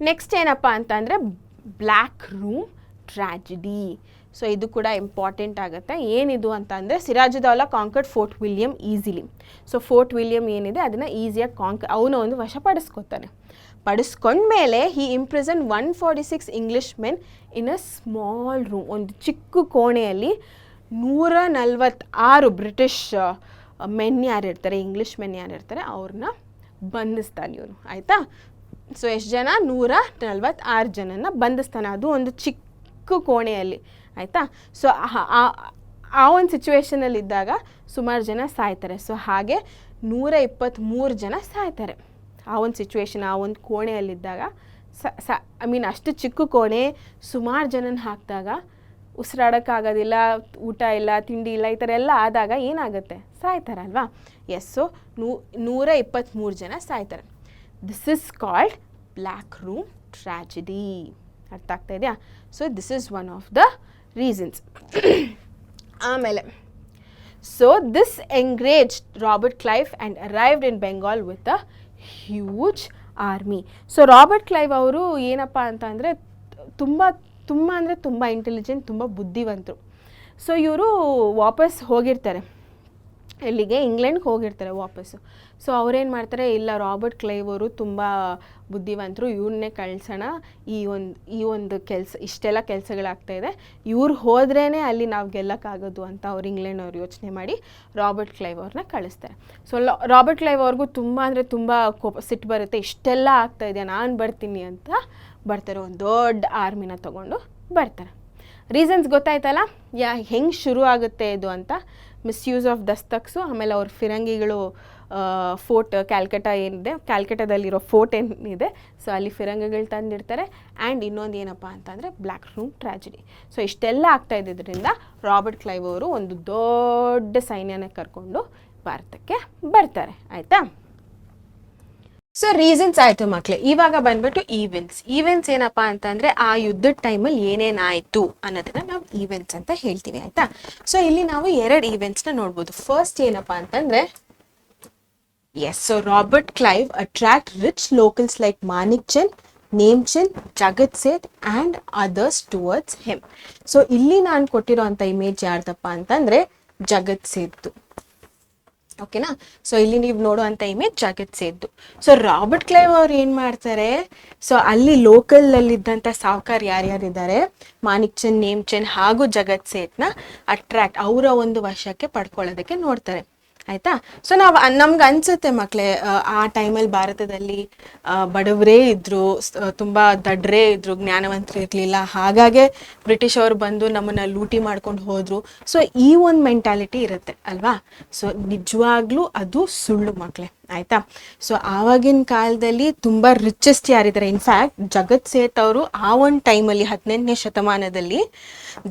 ನೆಕ್ಸ್ಟ್ ಏನಪ್ಪ ಅಂತ ಅಂದರೆ ಬ್ಲ್ಯಾಕ್ ರೂಮ್ ಟ್ರ್ಯಾಜಿಡಿ. ಸೊ ಇದು ಕೂಡ ಇಂಪಾರ್ಟೆಂಟ್ ಆಗುತ್ತೆ. ಏನಿದು ಅಂತ ಅಂದರೆ, Siraj-ud-Daulah conquered Fort William easily. So Fort William ಏನಿದೆ ಅದನ್ನು ಈಸಿಯಾಗಿ ಅವನು ಒಂದು ಪಡಿಸ್ಕೊಂಡ್ಮೇಲೆ he imprison 146 English men in a small room. ಒಂದು ಚಿಕ್ಕ ಕೋಣೆಯಲ್ಲಿ 146 ಬ್ರಿಟಿಷ್ ಮೆನ್ ಯಾರಿರ್ತಾರೆ, ಇಂಗ್ಲೀಷ್ ಮೆನ್ ಯಾರಿರ್ತಾರೆ ಅವ್ರನ್ನ ಬಂಧಿಸ್ತಾನೆ ಇವನು, ಆಯಿತಾ. ಸೊ ಎಷ್ಟು ಜನ, 146 ಜನನ ಬಂಧಿಸ್ತಾನೆ, ಅದು ಒಂದು ಚಿಕ್ಕ ಕೋಣೆಯಲ್ಲಿ, ಆಯಿತಾ. ಸೊ ಆ ಒಂದು ಸಿಚುವೇಷನಲ್ಲಿದ್ದಾಗ ಸುಮಾರು ಜನ ಸಾಯ್ತಾರೆ. ಸೊ ಹಾಗೆ 123 ಜನ ಸಾಯ್ತಾರೆ ಆ ಒಂದು ಸಿಚುವೇಶನ್, ಆ ಒಂದು ಕೋಣೆಯಲ್ಲಿದ್ದಾಗ. ಐ ಮೀನ್ ಅಷ್ಟು ಚಿಕ್ಕ ಕೋಣೆ, ಸುಮಾರು ಜನನ ಹಾಕಿದಾಗ ಉಸಿರಾಡೋಕ್ಕಾಗೋದಿಲ್ಲ, ಊಟ ಇಲ್ಲ, ತಿಂಡಿ ಇಲ್ಲ, ಈ ಥರ ಎಲ್ಲ ಆದಾಗ ಏನಾಗುತ್ತೆ, ಸಾಯ್ತಾರಲ್ವಾ. ಎಸ್, ಸೊ 123 ಜನ ಸಾಯ್ತಾರೆ. This is called black room tragedy. ಅರ್ಥ ಆಗ್ತಾ ಇದೆಯಾ? So this is one of the reasons. ಆಮೇಲೆ so this enraged Robert Clive and arrived in Bengal with a huge army. So Robert Clive ಅವರು ಏನಪ್ಪ ಅಂತ ಅಂದರೆ ತುಂಬ ಇಂಟೆಲಿಜೆಂಟ್, ತುಂಬ ಬುದ್ಧಿವಂತರು. ಸೊ ಇವರು ವಾಪಸ್ ಹೋಗಿರ್ತಾರೆ, ಎಲ್ಲಿಗೆ, ಇಂಗ್ಲೆಂಡ್ಗೆ ಹೋಗಿರ್ತಾರೆ ವಾಪಸ್ಸು. ಸೊ ಅವ್ರೇನು ಮಾಡ್ತಾರೆ, ಇಲ್ಲ ರಾಬರ್ಟ್ ಕ್ಲೈವ್ ಅವರು ತುಂಬ ಬುದ್ಧಿವಂತರು, ಇವ್ರನ್ನೇ ಕಳ್ಸೋಣ, ಈ ಒಂದು ಕೆಲಸ, ಇಷ್ಟೆಲ್ಲ ಕೆಲಸಗಳಾಗ್ತಾಯಿದೆ, ಇವ್ರು ಹೋದ್ರೇ ಅಲ್ಲಿ ನಾವು ಗೆಲ್ಲಕ್ಕಾಗೋದು ಅಂತ ಅವ್ರು ಇಂಗ್ಲೆಂಡವ್ರು ಯೋಚನೆ ಮಾಡಿ ರಾಬರ್ಟ್ ಕ್ಲೈವ್ ಅವ್ರನ್ನ ಕಳಿಸ್ತಾರೆ. ಸೊ ರಾಬರ್ಟ್ ಕ್ಲೈವ್ ಅವ್ರಿಗೂ ತುಂಬ ಸಿಟ್ಟು ಬರುತ್ತೆ, ಇಷ್ಟೆಲ್ಲ ಆಗ್ತಾಯಿದೆ, ನಾನು ಬರ್ತೀನಿ ಅಂತ ಬರ್ತಾರೆ, ಒಂದು ದೊಡ್ಡ ಆರ್ಮಿನ ತೊಗೊಂಡು ಬರ್ತಾರೆ. ರೀಸನ್ಸ್ ಗೊತ್ತಾಯ್ತಲ್ಲ ಹೆಂಗೆ ಶುರು ಆಗುತ್ತೆ ಇದು ಅಂತ. ಮಿಸ್ಯೂಸ್ ಆಫ್ ದಸ್ತಕ್ಸು, ಆಮೇಲೆ ಅವ್ರ ಫಿರಂಗಿಗಳು ಫೋರ್ಟ್ ಕ್ಯಾಲ್ಕಟಾ ಏನಿದೆ, ಕ್ಯಾಲ್ಕಟಾದಲ್ಲಿರೋ ಫೋರ್ಟ್ ಏನಿದೆ, ಸೊ ಅಲ್ಲಿ ಫಿರಂಗಿಗಳು ತಂದಿರ್ತಾರೆ. ಆ್ಯಂಡ್ ಇನ್ನೊಂದು ಏನಪ್ಪ ಅಂತಂದರೆ ಬ್ಲ್ಯಾಕ್ ರೂಮ್ ಟ್ರ್ಯಾಜಿಡಿ. ಸೊ ಇಷ್ಟೆಲ್ಲ ಆಗ್ತಾ ಇದ್ದಿದ್ದರಿಂದ ರಾಬರ್ಟ್ ಕ್ಲೈವ್ ಅವರು ಒಂದು ದೊಡ್ಡ ಸೈನ್ಯನ ಕರ್ಕೊಂಡು ಭಾರತಕ್ಕೆ ಬರ್ತಾರೆ, ಆಯಿತಾ. ಸೊ ರೀಸನ್ಸ್ ಆಯಿತು ಮಕ್ಕಳೇ. ಇವಾಗ ಬಂದ್ಬಿಟ್ಟು ಈವೆಂಟ್ಸ್ ಏನಪ್ಪ ಅಂತಂದರೆ ಆ ಯುದ್ಧದ ಟೈಮಲ್ಲಿ ಏನೇನಾಯಿತು ಅನ್ನೋದನ್ನ ನಾವು ಈವೆಂಟ್ಸ್ ಅಂತ ಹೇಳ್ತೀವಿ, ಆಯಿತಾ. ಸೊ ಇಲ್ಲಿ ನಾವು 2 ಈವೆಂಟ್ಸ್ನ ನೋಡ್ಬೋದು. ಫಸ್ಟ್ ಏನಪ್ಪ ಅಂತಂದರೆ, so Robert Clive attract rich locals like Manikchand, Nemchand, Jagat Seth and others towards him. So ಇಲ್ಲಿ ನಾನು ಕೊಟ್ಟಿರೋ ಅಂಥ ಇಮೇಜ್ ಯಾರ್ದಪ್ಪ ಅಂತಂದರೆ ಜಗತ್ ಸೇಠ್ದು, ಓಕೆನಾ. ಸೊ ಇಲ್ಲಿ ನೀವು ನೋಡುವಂಥ ಇಮೇಜ್ ಜಗತ್ ಸೇಠ್ದು. ಸೊ ರಾಬರ್ಟ್ ಕ್ಲೈವ್ ಅವ್ರು ಏನು ಮಾಡ್ತಾರೆ, ಸೊ ಅಲ್ಲಿ ಲೋಕಲಲ್ಲಿದ್ದಂಥ ಸಾಹುಕಾರ ಯಾರ್ಯಾರಿದ್ದಾರೆ, ಮಾನಿಕ್ಚಂದ್, ನೇಮ್ಚಂದ್ ಹಾಗೂ ಜಗತ್ ಸೇಠ್ನ ಅವರ ಒಂದು ವಶಕ್ಕೆ ಪಡ್ಕೊಳ್ಳೋದಕ್ಕೆ ನೋಡ್ತಾರೆ, ಆಯಿತಾ. ಸೊ ನಮ್ಗೆ ಅನಿಸುತ್ತೆ ಮಕ್ಕಳೇ, ಆ ಟೈಮಲ್ಲಿ ಭಾರತದಲ್ಲಿ ಬಡವರೇ ಇದ್ದರು, ತುಂಬ ದಡ್ಡರೇ ಇದ್ದರು, ಜ್ಞಾನವಂತರು ಇರಲಿಲ್ಲ, ಹಾಗಾಗಿ ಬ್ರಿಟಿಷ್ ಅವರು ಬಂದು ನಮ್ಮನ್ನು ಲೂಟಿ ಮಾಡ್ಕೊಂಡು ಹೋದರು. ಸೊ ಈ ಒಂದು ಮೆಂಟಾಲಿಟಿ ಇರುತ್ತೆ ಅಲ್ವಾ. ಸೊ ನಿಜವಾಗ್ಲೂ ಅದು ಸುಳ್ಳು ಮಕ್ಕಳೇ, ಆಯಿತಾ. ಸೊ ಆವಾಗಿನ ಕಾಲದಲ್ಲಿ ತುಂಬ ರಿಚೆಸ್ಟ್ ಯಾರಿದ್ದಾರೆ, ಇನ್ಫ್ಯಾಕ್ಟ್ ಜಗತ್ ಸೇಠ್ ಅವರು ಆ ಒಂದು ಟೈಮಲ್ಲಿ 18ನೇ ಶತಮಾನದಲ್ಲಿ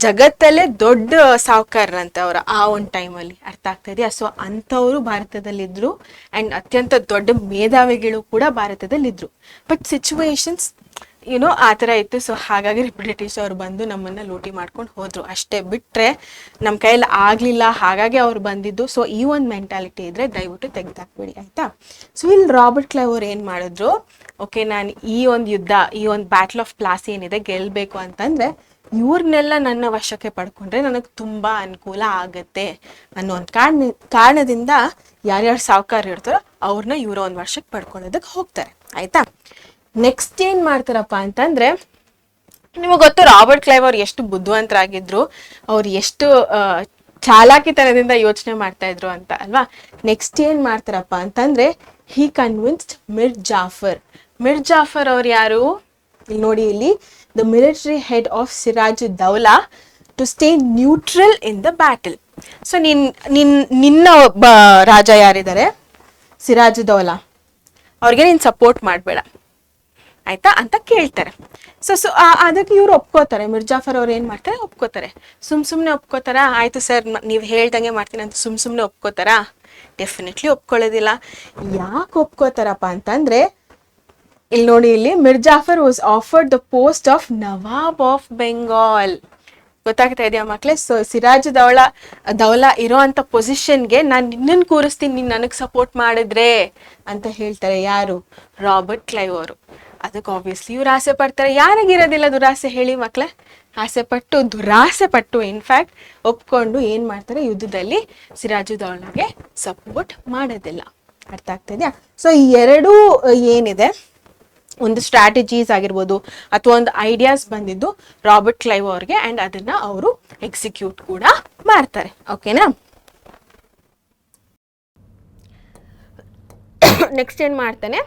ಜಗತ್ತಲ್ಲೇ ದೊಡ್ಡ ಸಾಹುಕಾರರಂತೆ ಅವರ ಆ ಒಂದು ಟೈಮಲ್ಲಿ, ಅರ್ಥ ಆಗ್ತಾ ಇದೆಯಾ. ಸೊ ಅಂಥವರು ಭಾರತದಲ್ಲಿದ್ದರು ಆ್ಯಂಡ್ ಅತ್ಯಂತ ದೊಡ್ಡ ಮೇಧಾವಿಗಳು ಕೂಡ ಭಾರತದಲ್ಲಿದ್ದರು. ಬಟ್ ಸಿಚುವೇಶನ್ಸ್ ಆ ಥರ ಇತ್ತು. ಸೊ ಹಾಗಾಗಿ ಬ್ರಿಟಿಷ್ ಅವ್ರು ಬಂದು ನಮ್ಮನ್ನು ಲೂಟಿ ಮಾಡ್ಕೊಂಡು ಹೋದರು, ಅಷ್ಟೇ ಬಿಟ್ಟರೆ ನಮ್ಮ ಕೈಯಲ್ಲಿ ಆಗಲಿಲ್ಲ, ಹಾಗಾಗಿ ಅವ್ರು ಬಂದಿದ್ದು. ಸೊ ಈ ಒಂದು ಮೆಂಟಾಲಿಟಿ ಇದ್ದರೆ ದಯವಿಟ್ಟು ತೆಗೆದಾಕ್ಬಿಡಿ, ಆಯಿತಾ. ಸೊ ಇಲ್ಲಿ ರಾಬರ್ಟ್ ಕ್ಲೈವ್ ಅವ್ರು ಏನು ಮಾಡಿದ್ರು, ಓಕೆ ನಾನು ಈ ಒಂದು ಯುದ್ಧ, ಈ ಒಂದು ಬ್ಯಾಟಲ್ ಆಫ್ ಪ್ಲಾಸಿ ಏನಿದೆ ಗೆಲ್ಲಬೇಕು ಅಂತಂದರೆ ಇವ್ರನ್ನೆಲ್ಲ ನನ್ನ ವಶಕ್ಕೆ ಪಡ್ಕೊಂಡ್ರೆ ನನಗೆ ತುಂಬ ಅನುಕೂಲ ಆಗುತ್ತೆ ಅನ್ನೋ ಒಂದು ಕಾರಣದಿಂದ ಯಾರ್ಯಾರು ಸಾಹುಕಾರ ಇರ್ತಾರೋ ಅವ್ರನ್ನ ಇವರ ಒಂದು ವಶಕ್ಕೆ ಪಡ್ಕೊಳ್ಳೋದಕ್ಕೆ ಹೋಗ್ತಾರೆ, ಆಯಿತಾ. ನೆಕ್ಸ್ಟ್ ಏನು ಮಾಡ್ತಾರಪ್ಪ ಅಂತಂದರೆ, ನಿಮಗೆ ಗೊತ್ತು ರಾಬರ್ಟ್ ಕ್ಲೈವ್ ಅವ್ರು ಎಷ್ಟು ಬುದ್ಧಿವಂತರಾಗಿದ್ರು, ಅವ್ರು ಎಷ್ಟು ಚಾಲಾಕಿತನದಿಂದ ಯೋಚನೆ ಮಾಡ್ತಾ ಇದ್ರು ಅಂತ ಅಲ್ವಾ. ನೆಕ್ಸ್ಟ್ ಏನು ಮಾಡ್ತಾರಪ್ಪ ಅಂತಂದರೆ, ಹಿ ಕನ್ವಿನ್ಸ್ಡ್ ಮಿರ್ ಜಾಫರ್ ಅವ್ರು ಯಾರು, ಇಲ್ಲಿ ನೋಡಿ, ಇಲ್ಲಿ the military head of Sirajuddaulah to stay neutral in the battle. So ನಿನ್ನ ಒಬ್ಬ ರಾಜ ಯಾರಿದ್ದಾರೆ, ಸಿರಾಜುದ್ದೌಲಾ, ಅವ್ರಿಗೆ ನೀನು ಸಪೋರ್ಟ್ ಮಾಡಬೇಡ, ಆಯ್ತಾ ಅಂತ ಕೇಳ್ತಾರೆ. ಸೊ ಅದಕ್ಕೆ ಇವ್ರು ಒಪ್ಕೋತಾರೆ. ಮಿರ್ ಜಾಫರ್ ಅವ್ರು ಏನು ಮಾಡ್ತಾರೆ, ಒಪ್ಕೋತಾರೆ. ಸುಮ್ಮನೆ ಒಪ್ಕೋತಾರಾ, ಆಯಿತು ಸರ್ ನೀವು ಹೇಳ್ದಂಗೆ ಮಾಡ್ತೀನಿ ಅಂತ ಸುಮ್ಮನೆ ಒಪ್ಕೋತಾರಾ? ಡೆಫಿನೆಟ್ಲಿ ಒಪ್ಕೊಳ್ಳೋದಿಲ್ಲ. ಯಾಕೆ ಒಪ್ಕೋತಾರಪ್ಪ ಅಂತಂದರೆ, ಇಲ್ಲಿ ನೋಡಿ, ಇಲ್ಲಿ Mir Jafar was offered the post of Nawab of Bengal. ಗೊತ್ತಾಗ್ತಾ ಇದೆಯಾ ಮಕ್ಕಳೇ. ಸೊ ಸಿರಾಜುದ್ದೌಲಾ ಇರೋ ಅಂಥ ಪೊಸಿಷನ್ಗೆ ನಾನು ನಿನ್ನನ್ನು ಕೂರಿಸ್ತೀನಿ, ನೀನು ನನಗೆ ಸಪೋರ್ಟ್ ಮಾಡಿದ್ರೆ ಅಂತ ಹೇಳ್ತಾರೆ. ಯಾರು? ರಾಬರ್ಟ್ ಕ್ಲೈವ್ ಅವರು. ಅದಕ್ಕೆ ಆಬ್ವಿಯಸ್ಲಿ ಇವ್ರು ಆಸೆ ಪಡ್ತಾರೆ. ಯಾರಿಗಿರೋದಿಲ್ಲ ದುರಾಸೆ ಹೇಳಿ ಮಕ್ಕಳೇ? ದುರಾಸೆ ಪಟ್ಟು ಇನ್ಫ್ಯಾಕ್ಟ್ ಒಪ್ಕೊಂಡು ಏನು ಮಾಡ್ತಾರೆ, ಯುದ್ಧದಲ್ಲಿ ಸಿರಾಜುದ್ದೌಲಾಗೆ ಸಪೋರ್ಟ್ ಮಾಡೋದಿಲ್ಲ. ಅರ್ಥ ಆಗ್ತಾ ಇದೆಯಾ? ಸೊ ಈ ಎರಡೂ ಏನಿದೆ, ಒಂದು ಸ್ಟ್ರಾಟಜೀಸ್ ಆಗಿರ್ಬೋದು ಅಥವಾ ಒಂದು ಐಡಿಯಾಸ್ ಬಂದಿದ್ದು ರಾಬರ್ಟ್ ಕ್ಲೈವ್ ಅವ್ರಿಗೆ, ಆ್ಯಂಡ್ ಅದನ್ನು ಅವರು ಎಕ್ಸಿಕ್ಯೂಟ್ ಕೂಡ ಮಾಡ್ತಾರೆ, ಓಕೆನಾ. ನೆಕ್ಸ್ಟ್ ಏನು ಮಾಡ್ತಾನೆ,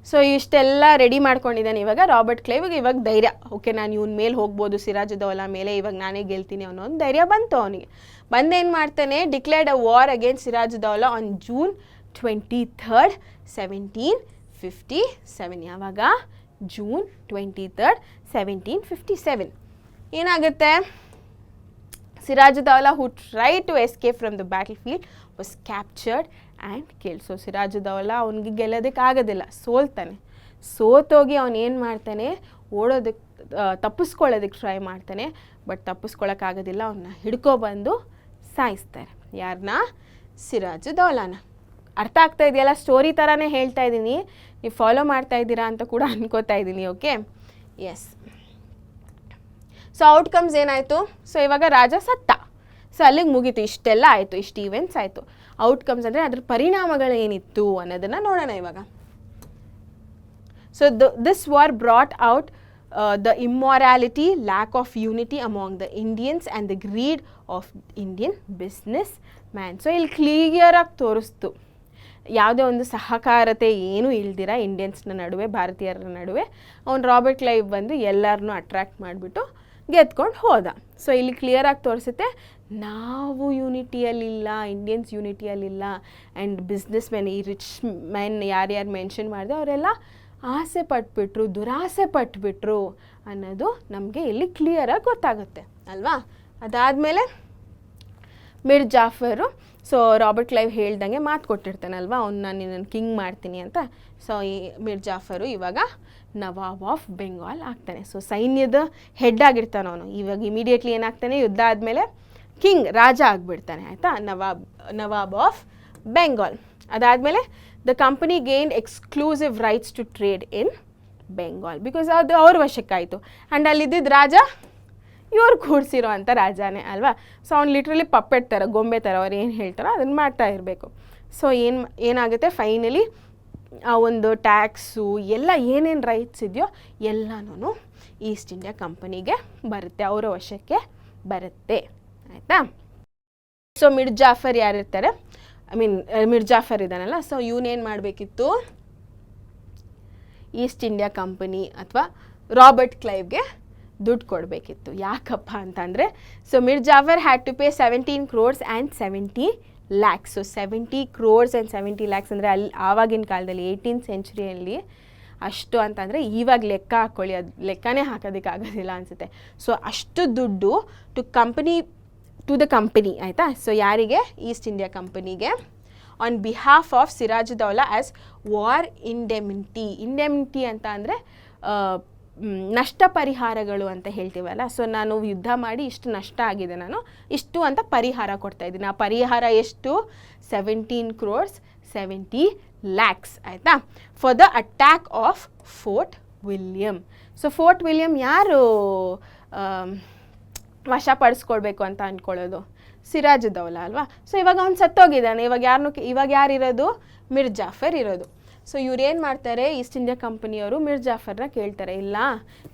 ಸೊ ಇಷ್ಟೆಲ್ಲ ರೆಡಿ ಮಾಡ್ಕೊಂಡಿದ್ದಾನೆ ಇವಾಗ ರಾಬರ್ಟ್ ಕ್ಲೈವ್. ಇವಾಗ ಧೈರ್ಯ, ಓಕೆ ನಾನು ಇವನ ಮೇಲೆ ಹೋಗ್ಬೋದು, ಸಿರಾಜುದ್ದೌಲಾ ಮೇಲೆ, ಇವಾಗ ನಾನೇ ಗೆಲ್ತೀನಿ ಅನ್ನೋ ಒಂದು ಧೈರ್ಯ ಬಂತು ಅವನಿಗೆ. ಬಂದೇನು ಮಾಡ್ತಾನೆ, declared a war against Sirajuddaulah on June 23, 1757. ಯಾವಾಗ? June 23, 1757. ಏನಾಗುತ್ತೆ, Sirajuddaulah who tried to escape from the battlefield was captured and killed. So Sirajuddaulah ಅವನಿಗೆ ಗೆಲ್ಲೋದಕ್ಕೆ ಆಗೋದಿಲ್ಲ, ಸೋಲ್ತಾನೆ. ಸೋತೋಗಿ ಅವನು ಏನು ಮಾಡ್ತಾನೆ, ಓಡೋದಕ್ಕೆ ತಪ್ಪಿಸ್ಕೊಳ್ಳೋದಕ್ಕೆ ಟ್ರೈ ಮಾಡ್ತಾನೆ. ಬಟ್ ತಪ್ಪಿಸ್ಕೊಳ್ಳೋಕ್ಕಾಗೋದಿಲ್ಲ, ಅವನ್ನ ಹಿಡ್ಕೊಬಂದು ಸಾಯಿಸ್ತಾರೆ. ಯಾರನ್ನ? ಸಿರಾಜುದ್ದೌಲಾನ. ಅರ್ಥ ಆಗ್ತಾ ಇದೆಯಲ್ಲ, ಸ್ಟೋರಿ ಥರನೇ ಹೇಳ್ತಾ ಇದ್ದೀನಿ, ನೀವು ಫಾಲೋ ಮಾಡ್ತಾ ಇದ್ದೀರಾ ಅಂತ ಕೂಡ ಅನ್ಕೋತಾ ಇದ್ದೀನಿ. Okay, yes. ಸೊ ಔಟ್ಕಮ್ಸ್ ಏನಾಯಿತು, ಸೊ ಇವಾಗ ರಾಜ ಸತ್ತ. ಸೊ ಅಲ್ಲಿಗೆ ಮುಗೀತು, ಇಷ್ಟೆಲ್ಲ ಆಯಿತು, ಇಷ್ಟು ಈವೆಂಟ್ಸ್ ಆಯಿತು. ಔಟ್ಕಮ್ಸ್ ಅಂದರೆ ಅದ್ರ ಪರಿಣಾಮಗಳು ಏನಿತ್ತು ಅನ್ನೋದನ್ನು ನೋಡೋಣ ಇವಾಗ. So this war brought out the immorality, lack of unity among the Indians and the greed of Indian business man. So ಇಲ್ಲಿ ಕ್ಲಿಯರಾಗಿ ತೋರಿಸ್ತು, ಯಾವುದೇ ಒಂದು ಸಹಕಾರತೆ ಏನೂ ಇಲ್ದಿರ ಇಂಡಿಯನ್ಸ್ನ ನಡುವೆ, ಭಾರತೀಯರ ನಡುವೆ ಅವ್ನು ರಾಬರ್ಟ್ ಕ್ಲೈವ್ ಬಂದು ಎಲ್ಲರನ್ನೂ ಅಟ್ರ್ಯಾಕ್ಟ್ ಮಾಡಿಬಿಟ್ಟು ಗೆದ್ಕೊಂಡು ಹೋದ. ಸೊ ಇಲ್ಲಿ ಕ್ಲಿಯರಾಗಿ ತೋರಿಸುತ್ತೆ, ನಾವು ಯೂನಿಟಿಯಲ್ಲಿಲ್ಲ, ಇಂಡಿಯನ್ಸ್ ಯೂನಿಟಿಯಲ್ಲಿಲ್ಲ. ಆ್ಯಂಡ್ ಬಿಸ್ನೆಸ್ ಮೆನ್, ಈ ರಿಚ್ ಮೆನ್ ಯಾರ್ಯಾರು ಮೆನ್ಷನ್ ಮಾಡಿದೆ ಅವರೆಲ್ಲ ಆಸೆ ಪಟ್ಬಿಟ್ರು, ದುರಾಸೆ ಪಟ್ಬಿಟ್ರು ಅನ್ನೋದು ನಮಗೆ ಇಲ್ಲಿ ಕ್ಲಿಯರಾಗಿ ಗೊತ್ತಾಗುತ್ತೆ ಅಲ್ವಾ. ಅದಾದಮೇಲೆ ಮಿರ್ ಜಾಫರು, ಸೊ ರಾಬರ್ಟ್ ಕ್ಲೈವ್ ಹೇಳ್ದಂಗೆ ಮಾತು ಕೊಟ್ಟಿರ್ತಾನಲ್ವ, ಅವ್ನು ನಾನು ನಿನ್ನನ್ನು ಕಿಂಗ್ ಮಾಡ್ತೀನಿ ಅಂತ. ಸೊ ಈ ಮಿರ್ ಜಾಫರು ಇವಾಗ ನವಾಬ್ ಆಫ್ ಬೆಂಗಾಲ್ ಆಗ್ತಾನೆ. ಸೊ ಸೈನ್ಯದ ಹೆಡ್ ಆಗಿರ್ತಾನೆ ಅವನು. ಇವಾಗ ಇಮಿಡಿಯೇಟ್ಲಿ ಏನಾಗ್ತಾನೆ, ಯುದ್ಧ ಆದಮೇಲೆ ಕಿಂಗ್, ರಾಜ ಆಗಿಬಿಡ್ತಾನೆ, ಆಯಿತಾ, ನವಾಬ್ ಆಫ್ ಬೆಂಗಾಲ್. ಅದಾದಮೇಲೆ the company gained exclusive rights to trade in Bengal, because ಅದು ಅವ್ರ ವಶಕ್ಕಾಯಿತು. ಆ್ಯಂಡ್ ಅಲ್ಲಿದ್ದಿದ್ದು ರಾಜ ಇವ್ರು ಕೂಡಿಸಿರೋ ಅಂಥ ರಾಜಾನೇ ಅಲ್ವಾ. ಸೊ ಅವ್ನು ಲಿಟ್ರಲಿ ಪಪ್ಪೆಟ್ ಥರ, ಗೊಂಬೆ ಥರ, ಅವ್ರು ಏನು ಹೇಳ್ತಾರೋ ಅದನ್ನು ಮಾಡ್ತಾ ಇರಬೇಕು. ಸೊ ಏನಾಗುತ್ತೆ ಫೈನಲಿ ಆ ಒಂದು ಟ್ಯಾಕ್ಸು ಎಲ್ಲ ಏನೇನು ರೈಟ್ಸ್ ಇದೆಯೋ ಎಲ್ಲನೂ ಈಸ್ಟ್ ಇಂಡಿಯಾ ಕಂಪನಿಗೆ ಬರುತ್ತೆ, ಅವರ ವಶಕ್ಕೆ ಬರುತ್ತೆ, ಆಯಿತಾ. ಸೊ ಮಿರ್ ಜಾಫರ್ ಯಾರಿರ್ತಾರೆ, ಮಿರ್ ಜಾಫರ್ ಇದ್ದಾನಲ್ಲ, ಸೊ ಇವನೇನು ಮಾಡಬೇಕಿತ್ತು, ಈಸ್ಟ್ ಇಂಡಿಯಾ ಕಂಪನಿ ಅಥವಾ ರಾಬರ್ಟ್ ಕ್ಲೈವ್ಗೆ ದುಡ್ಡು ಕೊಡಬೇಕಿತ್ತು. ಯಾಕಪ್ಪ ಅಂತಂದರೆ, so Mir Jafar had to pay 17 crores and 70 lakhs. So 70 crores and 70 lakhs ಅಂದರೆ ಅಲ್ಲಿ ಆವಾಗಿನ ಕಾಲದಲ್ಲಿ 18th centuryಯಲ್ಲಿ ಅಷ್ಟು ಅಂತಂದರೆ ಇವಾಗ ಲೆಕ್ಕ ಹಾಕ್ಕೊಳ್ಳಿ, ಅದು ಲೆಕ್ಕನೇ ಹಾಕೋದಕ್ಕೆ ಆಗೋದಿಲ್ಲ ಅನಿಸುತ್ತೆ. ಸೊ ಅಷ್ಟು ದುಡ್ಡು ಟು ದ ಕಂಪನಿ, ಆಯಿತಾ. ಸೊ ಯಾರಿಗೆ? ಈಸ್ಟ್ ಇಂಡಿಯಾ ಕಂಪನಿಗೆ, on behalf of Sirajuddaulah as war indemnity ಅಂತ ಅಂದರೆ ನಷ್ಟ ಪರಿಹಾರಗಳು ಅಂತ ಹೇಳ್ತೀವಲ್ಲ. ಸೊ ನಾನು ಯುದ್ಧ ಮಾಡಿ ಇಷ್ಟು ನಷ್ಟ ಆಗಿದೆ, ನಾನು ಇಷ್ಟು ಅಂತ ಪರಿಹಾರ ಕೊಡ್ತಾಯಿದ್ದೀನಿ. ಆ ಪರಿಹಾರ ಎಷ್ಟು? 17 crores 70 lakhs, ಆಯಿತಾ, for the attack of fort William. So Fort William ಯಾರು ವಶಪಡಿಸ್ಕೊಳ್ಬೇಕು ಅಂತ ಅಂದ್ಕೊಳ್ಳೋದು? ಸಿರಾಜುದ್ದೌಲಾ ಅಲ್ವಾ. ಸೊ ಇವಾಗ ಅವ್ನು ಸತ್ತೋಗಿದ್ದಾನೆ, ಇವಾಗ ಯಾರಿರೋದು? ಮಿರ್ ಜಾಫರ್ ಇರೋದು. ಸೊ ಇವ್ರೇನು ಮಾಡ್ತಾರೆ, ಈಸ್ಟ್ ಇಂಡಿಯಾ ಕಂಪನಿಯವರು ಮಿರ್ ಜಾಫರ್ನ ಕೇಳ್ತಾರೆ, ಇಲ್ಲ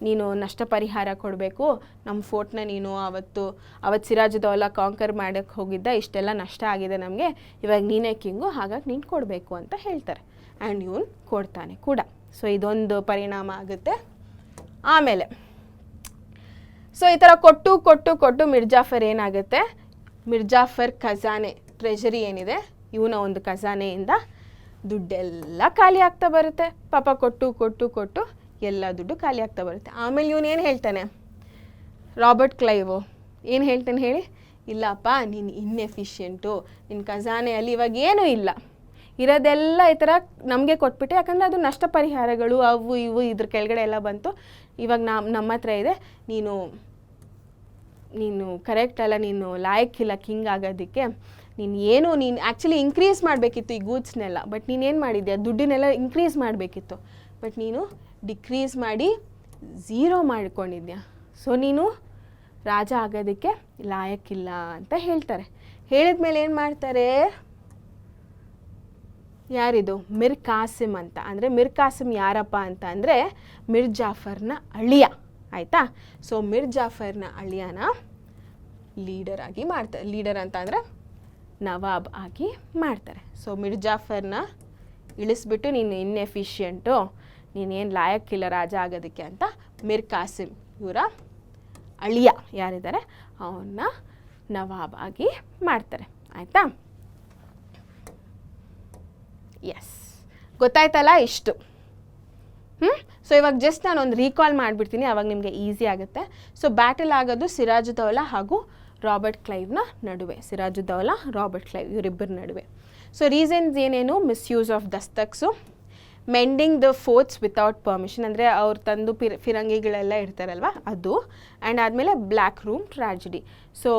ನೀನು ನಷ್ಟ ಪರಿಹಾರ ಕೊಡಬೇಕು, ನಮ್ಮ ಫೋರ್ಟ್ನ ನೀನು ಅವತ್ತು ಸಿರಾಜುದ್ದೌಲಾ ಕಾಂಕರ್ ಮಾಡೋಕ್ಕೆ ಹೋಗಿದ್ದ, ಇಷ್ಟೆಲ್ಲ ನಷ್ಟ ಆಗಿದೆ ನಮಗೆ, ಇವಾಗ ನೀನೇ ಕಿಂಗು, ಹಾಗಾಗಿ ನೀನು ಕೊಡಬೇಕು ಅಂತ ಹೇಳ್ತಾರೆ. ಆ್ಯಂಡ್ ಇವನು ಕೊಡ್ತಾನೆ ಕೂಡ. ಸೊ ಇದೊಂದು ಪರಿಣಾಮ ಆಗುತ್ತೆ. ಆಮೇಲೆ ಸೊ ಈ ಥರ ಕೊಟ್ಟು ಮಿರ್ ಜಾಫರ್ ಏನಾಗುತ್ತೆ, ಮಿರ್ ಜಾಫರ್ ಖಜಾನೆ, ಟ್ರೆಷರಿ ಏನಿದೆ, ಇವನ ಒಂದು ಖಜಾನೆಯಿಂದ ದುಡ್ಡೆಲ್ಲ ಖಾಲಿ ಆಗ್ತಾ ಬರುತ್ತೆ. ಪಾಪ ಕೊಟ್ಟು ಎಲ್ಲ ದುಡ್ಡು ಖಾಲಿ ಆಗ್ತಾ ಬರುತ್ತೆ. ಆಮೇಲೆ ಇವನು ಏನು ಹೇಳ್ತಾನೆ, ರಾಬರ್ಟ್ ಕ್ಲೈವ್ ಏನು ಹೇಳ್ತಾನೆ ಹೇಳಿ, ಇಲ್ಲಪ್ಪ ನೀನು ಇನ್ಎಫಿಷಿಯೆಂಟು, ನಿನ್ನ ಖಜಾನೆಯಲ್ಲಿ ಇವಾಗ ಏನೂ ಇಲ್ಲ, ಇರೋದೆಲ್ಲ ಈ ಥರ ನಮಗೆ ಕೊಟ್ಬಿಟ್ಟೆ, ಯಾಕಂದರೆ ಅದು ನಷ್ಟ ಪರಿಹಾರಗಳು ಅವು ಇವು ಇದ್ರ ಕೆಳಗಡೆ ಎಲ್ಲ ಬಂತು, ಇವಾಗ ನಮ್ಮ ಹತ್ರ ಇದೆ, ನೀನು ಕರೆಕ್ಟ್ ಅಲ್ಲ, ನೀನು ಲಾಯಕ್ಕಿಲ್ಲ ಕಿಂಗ್ ಆಗೋದಕ್ಕೆ, ನೀನು ಆ್ಯಕ್ಚುಲಿ ಇನ್ಕ್ರೀಸ್ ಮಾಡಬೇಕಿತ್ತು ಈ ಗೂಡ್ಸ್ನೆಲ್ಲ, ಬಟ್ ನೀನೇನು ಮಾಡಿದ್ಯಾ, ದುಡ್ಡಿನೆಲ್ಲ ಇನ್ಕ್ರೀಸ್ ಮಾಡಬೇಕಿತ್ತು, ಬಟ್ ನೀನು ಡಿಕ್ರೀಸ್ ಮಾಡಿ 0 ಮಾಡ್ಕೊಂಡಿದ್ಯಾ. ಸೊ ನೀನು ರಾಜ ಆಗೋದಕ್ಕೆ ಲಾಯಕ್ಕಿಲ್ಲ ಅಂತ ಹೇಳ್ತಾರೆ. ಹೇಳಿದ್ಮೇಲೆ ಏನು ಮಾಡ್ತಾರೆ, ಯಾರಿದು? ಮಿರ್ ಕಾಸಿಮ್ ಅಂತ. ಅಂದರೆ ಮಿರ್ ಕಾಸಿಮ್ ಯಾರಪ್ಪ ಅಂತ ಅಂದರೆ ಮಿರ್ ಜಾಫರ್ನ ಅಳಿಯ, ಆಯಿತಾ. ಸೊ ಮಿರ್ ಜಾಫರ್ನ ಅಳಿಯನ ಲೀಡರ್ ಆಗಿ ಮಾಡ್ತಾರೆ. ಲೀಡರ್ ಅಂತ ಅಂದರೆ ನವಾಬ್ ಆಗಿ ಮಾಡ್ತಾರೆ. ಸೊ ಮಿರ್ ಜಾಫರ್ನ ಇಳಿಸ್ಬಿಟ್ಟು ನೀನು ಇನ್ಎಫಿಷಿಯೆಂಟು, ನೀನೇನು ಲಾಯಕ್ಕಿಲ್ಲ ರಾಜ ಆಗೋದಕ್ಕೆ ಅಂತ ಮಿರ್ ಕಾಸಿಮ್ ಇವರ ಅಳಿಯ ಯಾರಿದ್ದಾರೆ ಅವನ್ನ ನವಾಬ್ ಆಗಿ ಮಾಡ್ತಾರೆ. ಆಯಿತಾ? ಎಸ್, ಗೊತ್ತಾಯ್ತಲ್ಲ ಇಷ್ಟು. ಸೊ ಇವಾಗ ಜಸ್ಟ್ ನಾನು ಒಂದು ರೀಕಾಲ್ ಮಾಡಿಬಿಡ್ತೀನಿ, ಅವಾಗ ನಿಮಗೆ ಈಸಿ ಆಗುತ್ತೆ. ಸೊ ಬ್ಯಾಟಲ್ ಆಗೋದು ಸಿರಾಜುದ್ದೌಲಾ ಹಾಗೂ ರಾಬರ್ಟ್ ಕ್ಲೈವ್ನ ನಡುವೆ, ಸಿರಾಜುದ್ದೌಲಾ ರಾಬರ್ಟ್ ಕ್ಲೈವ್ ಇವರಿಬ್ಬರ ನಡುವೆ. ಸೊ ರೀಸನ್ಸ್ ಏನೇನು, misuse of dastaks, mending the forts without permission, ಅಂದರೆ ಅವ್ರು ತಂದು ಫಿರಂಗಿಗಳೆಲ್ಲ ಇರ್ತಾರಲ್ವ ಅದು, ಆ್ಯಂಡ್ ಆದಮೇಲೆ black room tragedy. So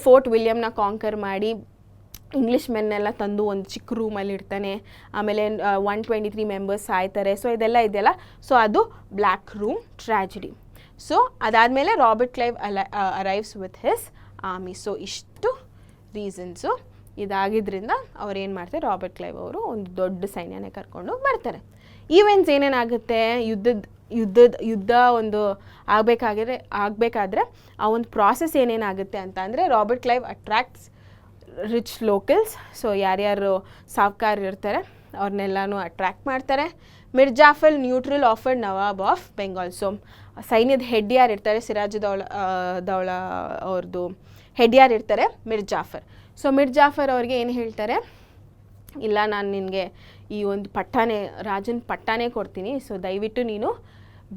fort ವಿಲಿಯಮ್ನ ಕಾಂಕರ್ ಮಾಡಿ ಇಂಗ್ಲೀಷ್ ಮೆನ್ನೆಲ್ಲ ತಂದು ಒಂದು ಚಿಕ್ಕ ರೂಮಲ್ಲಿ ಇಡ್ತಾನೆ, ಆಮೇಲೆ 123 ಮೆಂಬರ್ಸ್ ಸಾಯ್ತಾರೆ. ಸೊ ಇದೆಲ್ಲ ಇದೆಯಲ್ಲ, ಸೊ ಅದು ಬ್ಲ್ಯಾಕ್ ರೂಮ್ ಟ್ರಾಜಿಡಿ. ಸೊ ಅದಾದಮೇಲೆ Robert Clive arrives with his army. So ಇಷ್ಟು ರೀಸನ್ಸು ಇದಾಗಿದ್ದರಿಂದ ಅವ್ರು ಏನು ಮಾಡ್ತಾರೆ, ರಾಬರ್ಟ್ ಕ್ಲೈವ್ ಅವರು ಒಂದು ದೊಡ್ಡ ಸೈನ್ಯನೇ ಕರ್ಕೊಂಡು ಬರ್ತಾರೆ. ಈವೆಂಟ್ಸ್ ಏನೇನಾಗುತ್ತೆ, ಯುದ್ಧ ಒಂದು ಆಗಬೇಕಾದ್ರೆ ಆ ಒಂದು ಪ್ರಾಸೆಸ್ ಏನೇನಾಗುತ್ತೆ ಅಂತ ಅಂದರೆ, Robert Clive attracts rich locals. So ಯಾರ್ಯಾರು ಸಾವ್ಕಾರ ಇರ್ತಾರೆ ಅವ್ರನ್ನೆಲ್ಲನೂ ಅಟ್ರ್ಯಾಕ್ಟ್ ಮಾಡ್ತಾರೆ. Mir Jafar neutral offer Nawab of Bengal. So ಸೈನ್ಯದ ಹೆಡ್ ಯಾರು ಇರ್ತಾರೆ, ಸಿರಾಜುದ್ದೌಲಾ ಅವ್ರದ್ದು ಹೆಡ್ ಯಾರು ಇರ್ತಾರೆ, ಮಿರ್ ಜಾಫರ್. ಸೊ ಮಿರ್ ಜಾಫರ್ ಅವ್ರಿಗೆ ಏನು ಹೇಳ್ತಾರೆ, ಇಲ್ಲ ನಾನು ನಿನಗೆ ಈ ಒಂದು ರಾಜನ ಪಟ್ಟಾನೇ ಕೊಡ್ತೀನಿ, ಸೊ ದಯವಿಟ್ಟು ನೀನು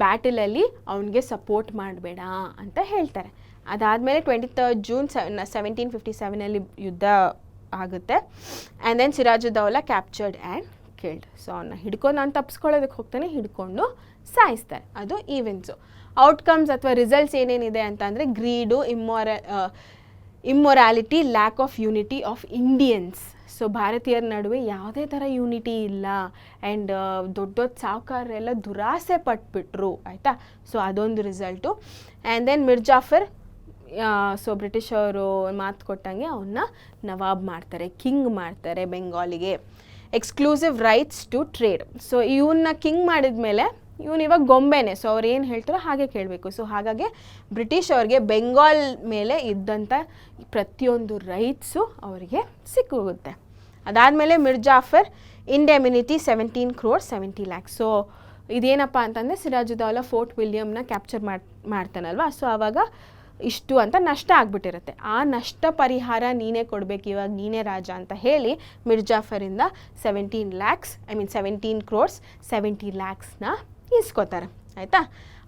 ಬ್ಯಾಟಲಲ್ಲಿ ಅವನಿಗೆ ಸಪೋರ್ಟ್ ಮಾಡಬೇಡ ಅಂತ ಹೇಳ್ತಾರೆ. ಅದಾದಮೇಲೆ 23 ಜೂನ್ 1757 ಯುದ್ಧ ಆಗುತ್ತೆ. And then Sirajuddaulah captured and killed. So ಅವನ್ನ ಹಿಡ್ಕೊಂಡು ನಾನು ತಪ್ಪಿಸ್ಕೊಳ್ಳೋದಕ್ಕೆ ಹೋಗ್ತಾನೆ, ಹಿಡ್ಕೊಂಡು ಸಾಯಿಸ್ತಾರೆ. ಅದು ಈವೆಂಟ್ಸು. ಔಟ್ಕಮ್ಸ್ ಅಥವಾ ರಿಸಲ್ಟ್ಸ್ ಏನೇನಿದೆ ಅಂತ ಅಂದರೆ, greed, immorality, lack of unity of Indians. So ಭಾರತೀಯರ ನಡುವೆ ಯಾವುದೇ ಥರ ಯೂನಿಟಿ ಇಲ್ಲ, ಆ್ಯಂಡ್ ದೊಡ್ಡ ದೊಡ್ಡ ಸಾವುಕಾರರೆಲ್ಲ ದುರಾಸೆ ಪಟ್ಬಿಟ್ರು. ಆಯಿತಾ? ಸೊ ಅದೊಂದು result. And then Mir Jafar so British ಅವರು ಮಾತು ಕೊಟ್ಟಂಗೆ ಅವನ್ನ ನವಾಬ್ ಮಾಡ್ತಾರೆ, ಕಿಂಗ್ ಮಾಡ್ತಾರೆ ಬೆಂಗಾಲಿಗೆ. Exclusive rights to trade. So ಇವನ್ನ ಕಿಂಗ್ ಮಾಡಿದ ಮೇಲೆ ಇವನು ಇವಾಗ ಗೊಂಬೆನೆ, ಸೊ ಅವ್ರು ಏನು ಹೇಳ್ತಾರೋ ಹಾಗೆ ಕೇಳಬೇಕು. ಸೊ ಹಾಗಾಗಿ ಬ್ರಿಟಿಷ್ ಅವ್ರಿಗೆ ಬೆಂಗಾಲ್ ಮೇಲೆ ಇದ್ದಂಥ ಪ್ರತಿಯೊಂದು ರೈಟ್ಸು ಅವರಿಗೆ ಸಿಕ್ಕೋಗುತ್ತೆ. ಅದಾದಮೇಲೆ Mir Jafar indemnity 17 crores 70 lakhs. So ಇದೇನಪ್ಪ ಅಂತಂದರೆ, ಸಿರಾಜುದ್ದೌಲಾ ಫೋರ್ಟ್ ವಿಲಿಯಮ್ನ ಕ್ಯಾಪ್ಚರ್ ಮಾಡ್ತಾನಲ್ವ, ಸೊ ಆವಾಗ ಇಷ್ಟು ಅಂತ ನಷ್ಟ ಆಗಿಬಿಟ್ಟಿರುತ್ತೆ. ಆ ನಷ್ಟ ಪರಿಹಾರ ನೀನೇ ಕೊಡಬೇಕು, ಇವಾಗ ನೀನೇ ರಾಜ ಅಂತ ಹೇಳಿ ಮಿರ್ ಜಾಫರಿಂದ 17 crores 70 lakhsನ ಇಸ್ಕೋತಾರೆ. ಆಯಿತಾ?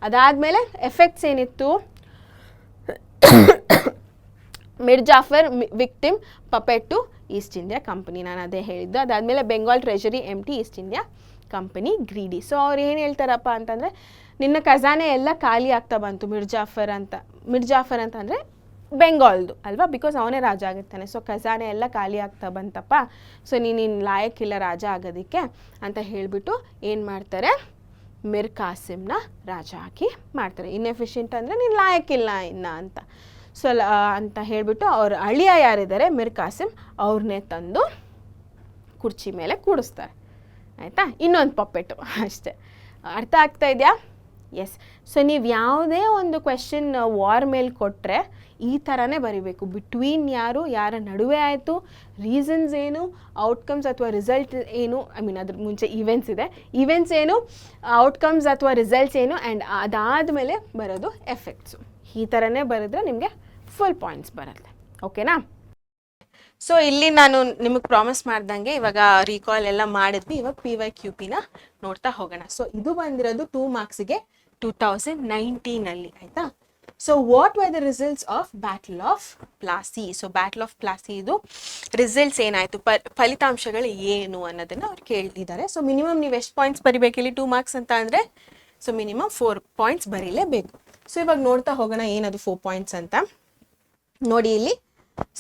ಅದಾದಮೇಲೆ ಎಫೆಕ್ಟ್ಸ್ ಏನಿತ್ತು, Mir Jafar victim puppet to East India company, ನಾನು ಅದೇ ಹೇಳಿದ್ದು. ಅದಾದಮೇಲೆ Bengal treasury empty, East India company greedy. So ಅವ್ರು ಏನು ಹೇಳ್ತಾರಪ್ಪ ಅಂತಂದರೆ, ನಿನ್ನ ಖಜಾನೆ ಎಲ್ಲ ಖಾಲಿ ಆಗ್ತಾ ಬಂತು ಮಿರ್ ಜಾಫರ್ ಅಂತ ಅಂದರೆ ಬೆಂಗಾಲ್ದು ಅಲ್ವಾ, ಬಿಕಾಸ್ ಅವನೇ ರಾಜ ಆಗಿರ್ತಾನೆ. ಸೊ ಖಜಾನೆ ಎಲ್ಲ ಖಾಲಿ ಆಗ್ತಾ ಬಂತಪ್ಪ, ಸೊ ನೀನು ಲಾಯಕ್ಕಿಲ್ಲ ರಾಜ ಆಗೋದಕ್ಕೆ ಅಂತ ಹೇಳಿಬಿಟ್ಟು ಏನು ಮಾಡ್ತಾರೆ, ಮಿರ್ ಕಾಸಿಮ್ನ ರಾಜ ಆಗಿ ಮಾಡ್ತಾರೆ. ಇನ್ಎಫಿಷಿಯೆಂಟ್ ಅಂದರೆ ನೀನು ಲಾಯಕ್ಕಿಲ್ಲ ಅಂತ. ಸೊ ಅಂತ ಹೇಳಿಬಿಟ್ಟು ಅವ್ರ ಅಳಿಯ ಯಾರಿದ್ದಾರೆ ಮಿರ್ ಕಾಸಿಮ್, ಅವ್ರನ್ನೇ ತಂದು ಕುರ್ಚಿ ಮೇಲೆ ಕೂಡಿಸ್ತಾರೆ. ಆಯಿತಾ? ಇನ್ನೊಂದು ಪಪ್ಪೆಟು ಅಷ್ಟೇ. ಅರ್ಥ ಆಗ್ತಾ ಇದೆಯಾ? ಎಸ್. ಸೊ ನೀವು ಯಾವುದೇ ಒಂದು ಕ್ವೆಶನ್ ವಾರ್ ಮೇಲೆ ಕೊಟ್ಟರೆ ಈ ಥರನೇ ಬರೀಬೇಕು. ಬಿಟ್ವೀನ್ ಯಾರ ನಡುವೆ ಆಯಿತು, ರೀಸನ್ಸ್ ಏನು, ಔಟ್ಕಮ್ಸ್ ಅಥವಾ ರಿಸಲ್ಟ್ ಏನು, ಅದ್ರ ಮುಂಚೆ ಈವೆಂಟ್ಸ್ ಏನು, ಔಟ್ಕಮ್ಸ್ ಅಥವಾ ರಿಸಲ್ಟ್ಸ್ ಏನು, ಆ್ಯಂಡ್ ಅದಾದಮೇಲೆ ಬರೋದು ಎಫೆಕ್ಟ್ಸು. ಈ ಥರನೇ ಬರೆದ್ರೆ ನಿಮಗೆ ಫುಲ್ ಪಾಯಿಂಟ್ಸ್ ಬರುತ್ತೆ. ಓಕೆನಾ? ಸೊ ಇಲ್ಲಿ ನಾನು ನಿಮಗೆ ಪ್ರಾಮಿಸ್ ಮಾಡ್ದಂಗೆ ಇವಾಗ ರೀಕಾಲ್ ಎಲ್ಲ ಮಾಡಿದ್ವಿ. ಇವಾಗ PYQPನ ನೋಡ್ತಾ ಹೋಗೋಣ. ಸೊ ಇದು ಬಂದಿರೋದು 2 ಮಾರ್ಕ್ಸಿಗೆ 2019 ಆಯಿತಾ? So what were the results of battle of Plassey. So battle of Plassey ಇದು ರಿಸಲ್ಟ್ಸ್ ಏನಾಯಿತು, ಫಲಿತಾಂಶಗಳು ಏನು ಅನ್ನೋದನ್ನು ಅವ್ರು ಕೇಳಿದ್ದಾರೆ. ಸೊ ಮಿನಿಮಮ್ ನೀವು ಎಷ್ಟು ಪಾಯಿಂಟ್ಸ್ ಬರಿಬೇಕಿಲ್ಲಿ 2 ಮಾರ್ಕ್ಸ್ ಅಂತ ಅಂದರೆ, ಸೊ ಮಿನಿಮಮ್ 4 ಪಾಯಿಂಟ್ಸ್ ಬರೀಲೇಬೇಕು. ಸೊ ಇವಾಗ ನೋಡ್ತಾ ಹೋಗೋಣ ಏನದು 4 ಪಾಯಿಂಟ್ಸ್ ಅಂತ. ನೋಡಿ ಇಲ್ಲಿ,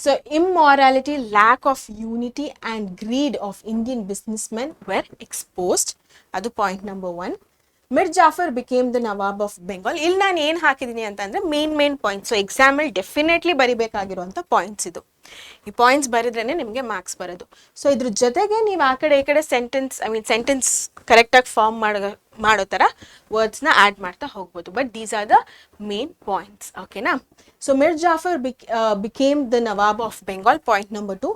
so immorality, lack of unity and greed of Indian businessmen were exposed. ಅದು point number 1. Mir Jafar became the nawab of Bengal. ಇಲ್ಲಿ ನಾನು ಏನು ಹಾಕಿದ್ದೀನಿ ಅಂತಂದರೆ ಮೇನ್ ಪಾಯಿಂಟ್ಸ್. ಸೊ ಎಕ್ಸಾಮಲ್ಲಿ ಡೆಫಿನೆಟ್ಲಿ ಬರಿಬೇಕಾಗಿರುವಂಥ ಪಾಯಿಂಟ್ಸ್ ಇದು. ಈ ಪಾಯಿಂಟ್ಸ್ ಬರೆದ್ರೇ ನಿಮಗೆ ಮಾರ್ಕ್ಸ್ ಬರೋದು. ಸೊ ಇದ್ರ ಜೊತೆಗೆ ನೀವು ಆ ಕಡೆ ಈ ಕಡೆ ಸೆಂಟೆನ್ಸ್ ಕರೆಕ್ಟಾಗಿ ಫಾರ್ಮ್ ಮಾಡೋ ಥರ ವರ್ಡ್ಸ್ನ ಆ್ಯಡ್ ಮಾಡ್ತಾ ಹೋಗ್ಬೋದು. But these are the main points. ಓಕೆನಾ? So Mir Jafar became the nawab of Bengal. Point number 2.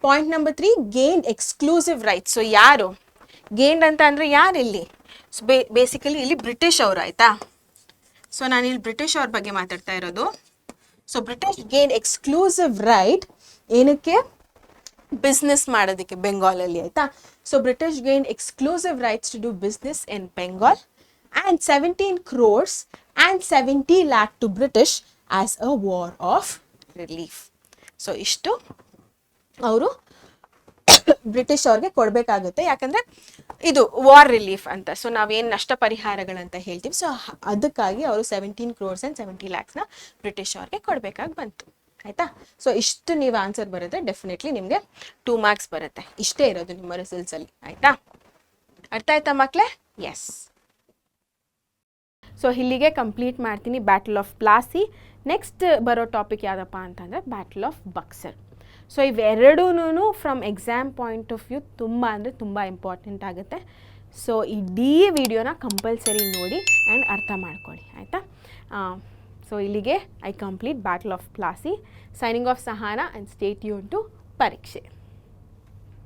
Point number 3 gained exclusive rights. So ಯಾರು ಗೇನ್ಡ್ ಅಂತ ಅಂದರೆ ಯಾರು ಇಲ್ಲಿ? ಸೊ ಬೇಸಿಕಲಿ ಇಲ್ಲಿ ಬ್ರಿಟಿಷ್ ಅವರು, ಆಯಿತಾ. ಸೊ ನಾನು ಇಲ್ಲಿ ಬ್ರಿಟಿಷ್ ಅವ್ರ ಬಗ್ಗೆ ಮಾತಾಡ್ತಾ ಇರೋದು. So British gain exclusive right ಏನಕ್ಕೆ? ಬಿಸ್ನೆಸ್ ಮಾಡೋದಕ್ಕೆ ಬೆಂಗಾಲಲ್ಲಿ, ಆಯಿತಾ. So British gain exclusive rights to do business in Bengal and 17 crores and 70 lakh to British as a war of relief. So ಇಷ್ಟು ಅವರು ಬ್ರಿಟಿಷ್ ಅವ್ರಿಗೆ ಕೊಡಬೇಕಾಗುತ್ತೆ, ಯಾಕಂದರೆ ಇದು ವಾರ್ ರಿಲೀಫ್ ಅಂತ. ಸೊ ನಾವೇನು ನಷ್ಟ ಪರಿಹಾರಗಳಂತ ಹೇಳ್ತೀವಿ, ಸೊ ಅದಕ್ಕಾಗಿ ಅವರು 17 crores and 70 lakhs ಬ್ರಿಟಿಷ್ ಅವ್ರಿಗೆ ಕೊಡಬೇಕಾಗಿ ಬಂತು, ಆಯಿತಾ. ಸೊ ಇಷ್ಟು ನೀವು ಆನ್ಸರ್ ಬರೆದ್ರೆ ಡೆಫಿನೆಟ್ಲಿ ನಿಮಗೆ 2 marks ಬರುತ್ತೆ. ಇಷ್ಟೇ ಇರೋದು ನಿಮ್ಮ ರಿಸಲ್ಟ್ಸಲ್ಲಿ, ಆಯಿತಾ. ಅರ್ಥ ಆಯ್ತಾ ಮಕ್ಕಳೇ? ಎಸ್. ಸೊ ಇಲ್ಲಿಗೆ ಕಂಪ್ಲೀಟ್ ಮಾಡ್ತೀನಿ ಬ್ಯಾಟಲ್ ಆಫ್ ಪ್ಲಾಸಿ. ನೆಕ್ಸ್ಟ್ ಬರೋ ಟಾಪಿಕ್ ಯಾವುದಪ್ಪ ಅಂತಂದರೆ ಬ್ಯಾಟಲ್ ಆಫ್ ಬಕ್ಸರ್. ಸೊ ಇವೆರಡೂ from exam point of view ತುಂಬ ಅಂದರೆ ತುಂಬ ಇಂಪಾರ್ಟೆಂಟ್ ಆಗುತ್ತೆ. ಸೊ ಇಡೀ ವಿಡಿಯೋನ ಕಂಪಲ್ಸರಿ ನೋಡಿ ಆ್ಯಂಡ್ ಅರ್ಥ ಮಾಡ್ಕೊಳ್ಳಿ, ಆಯಿತಾ. ಸೊ ಇಲ್ಲಿಗೆ I complete battle of Plassey. Signing of ಸಹಾನ ಆ್ಯಂಡ್ ಸ್ಟೇ ಟ್ಯೂನ್ ಟು ಪರೀಕ್ಷೆ.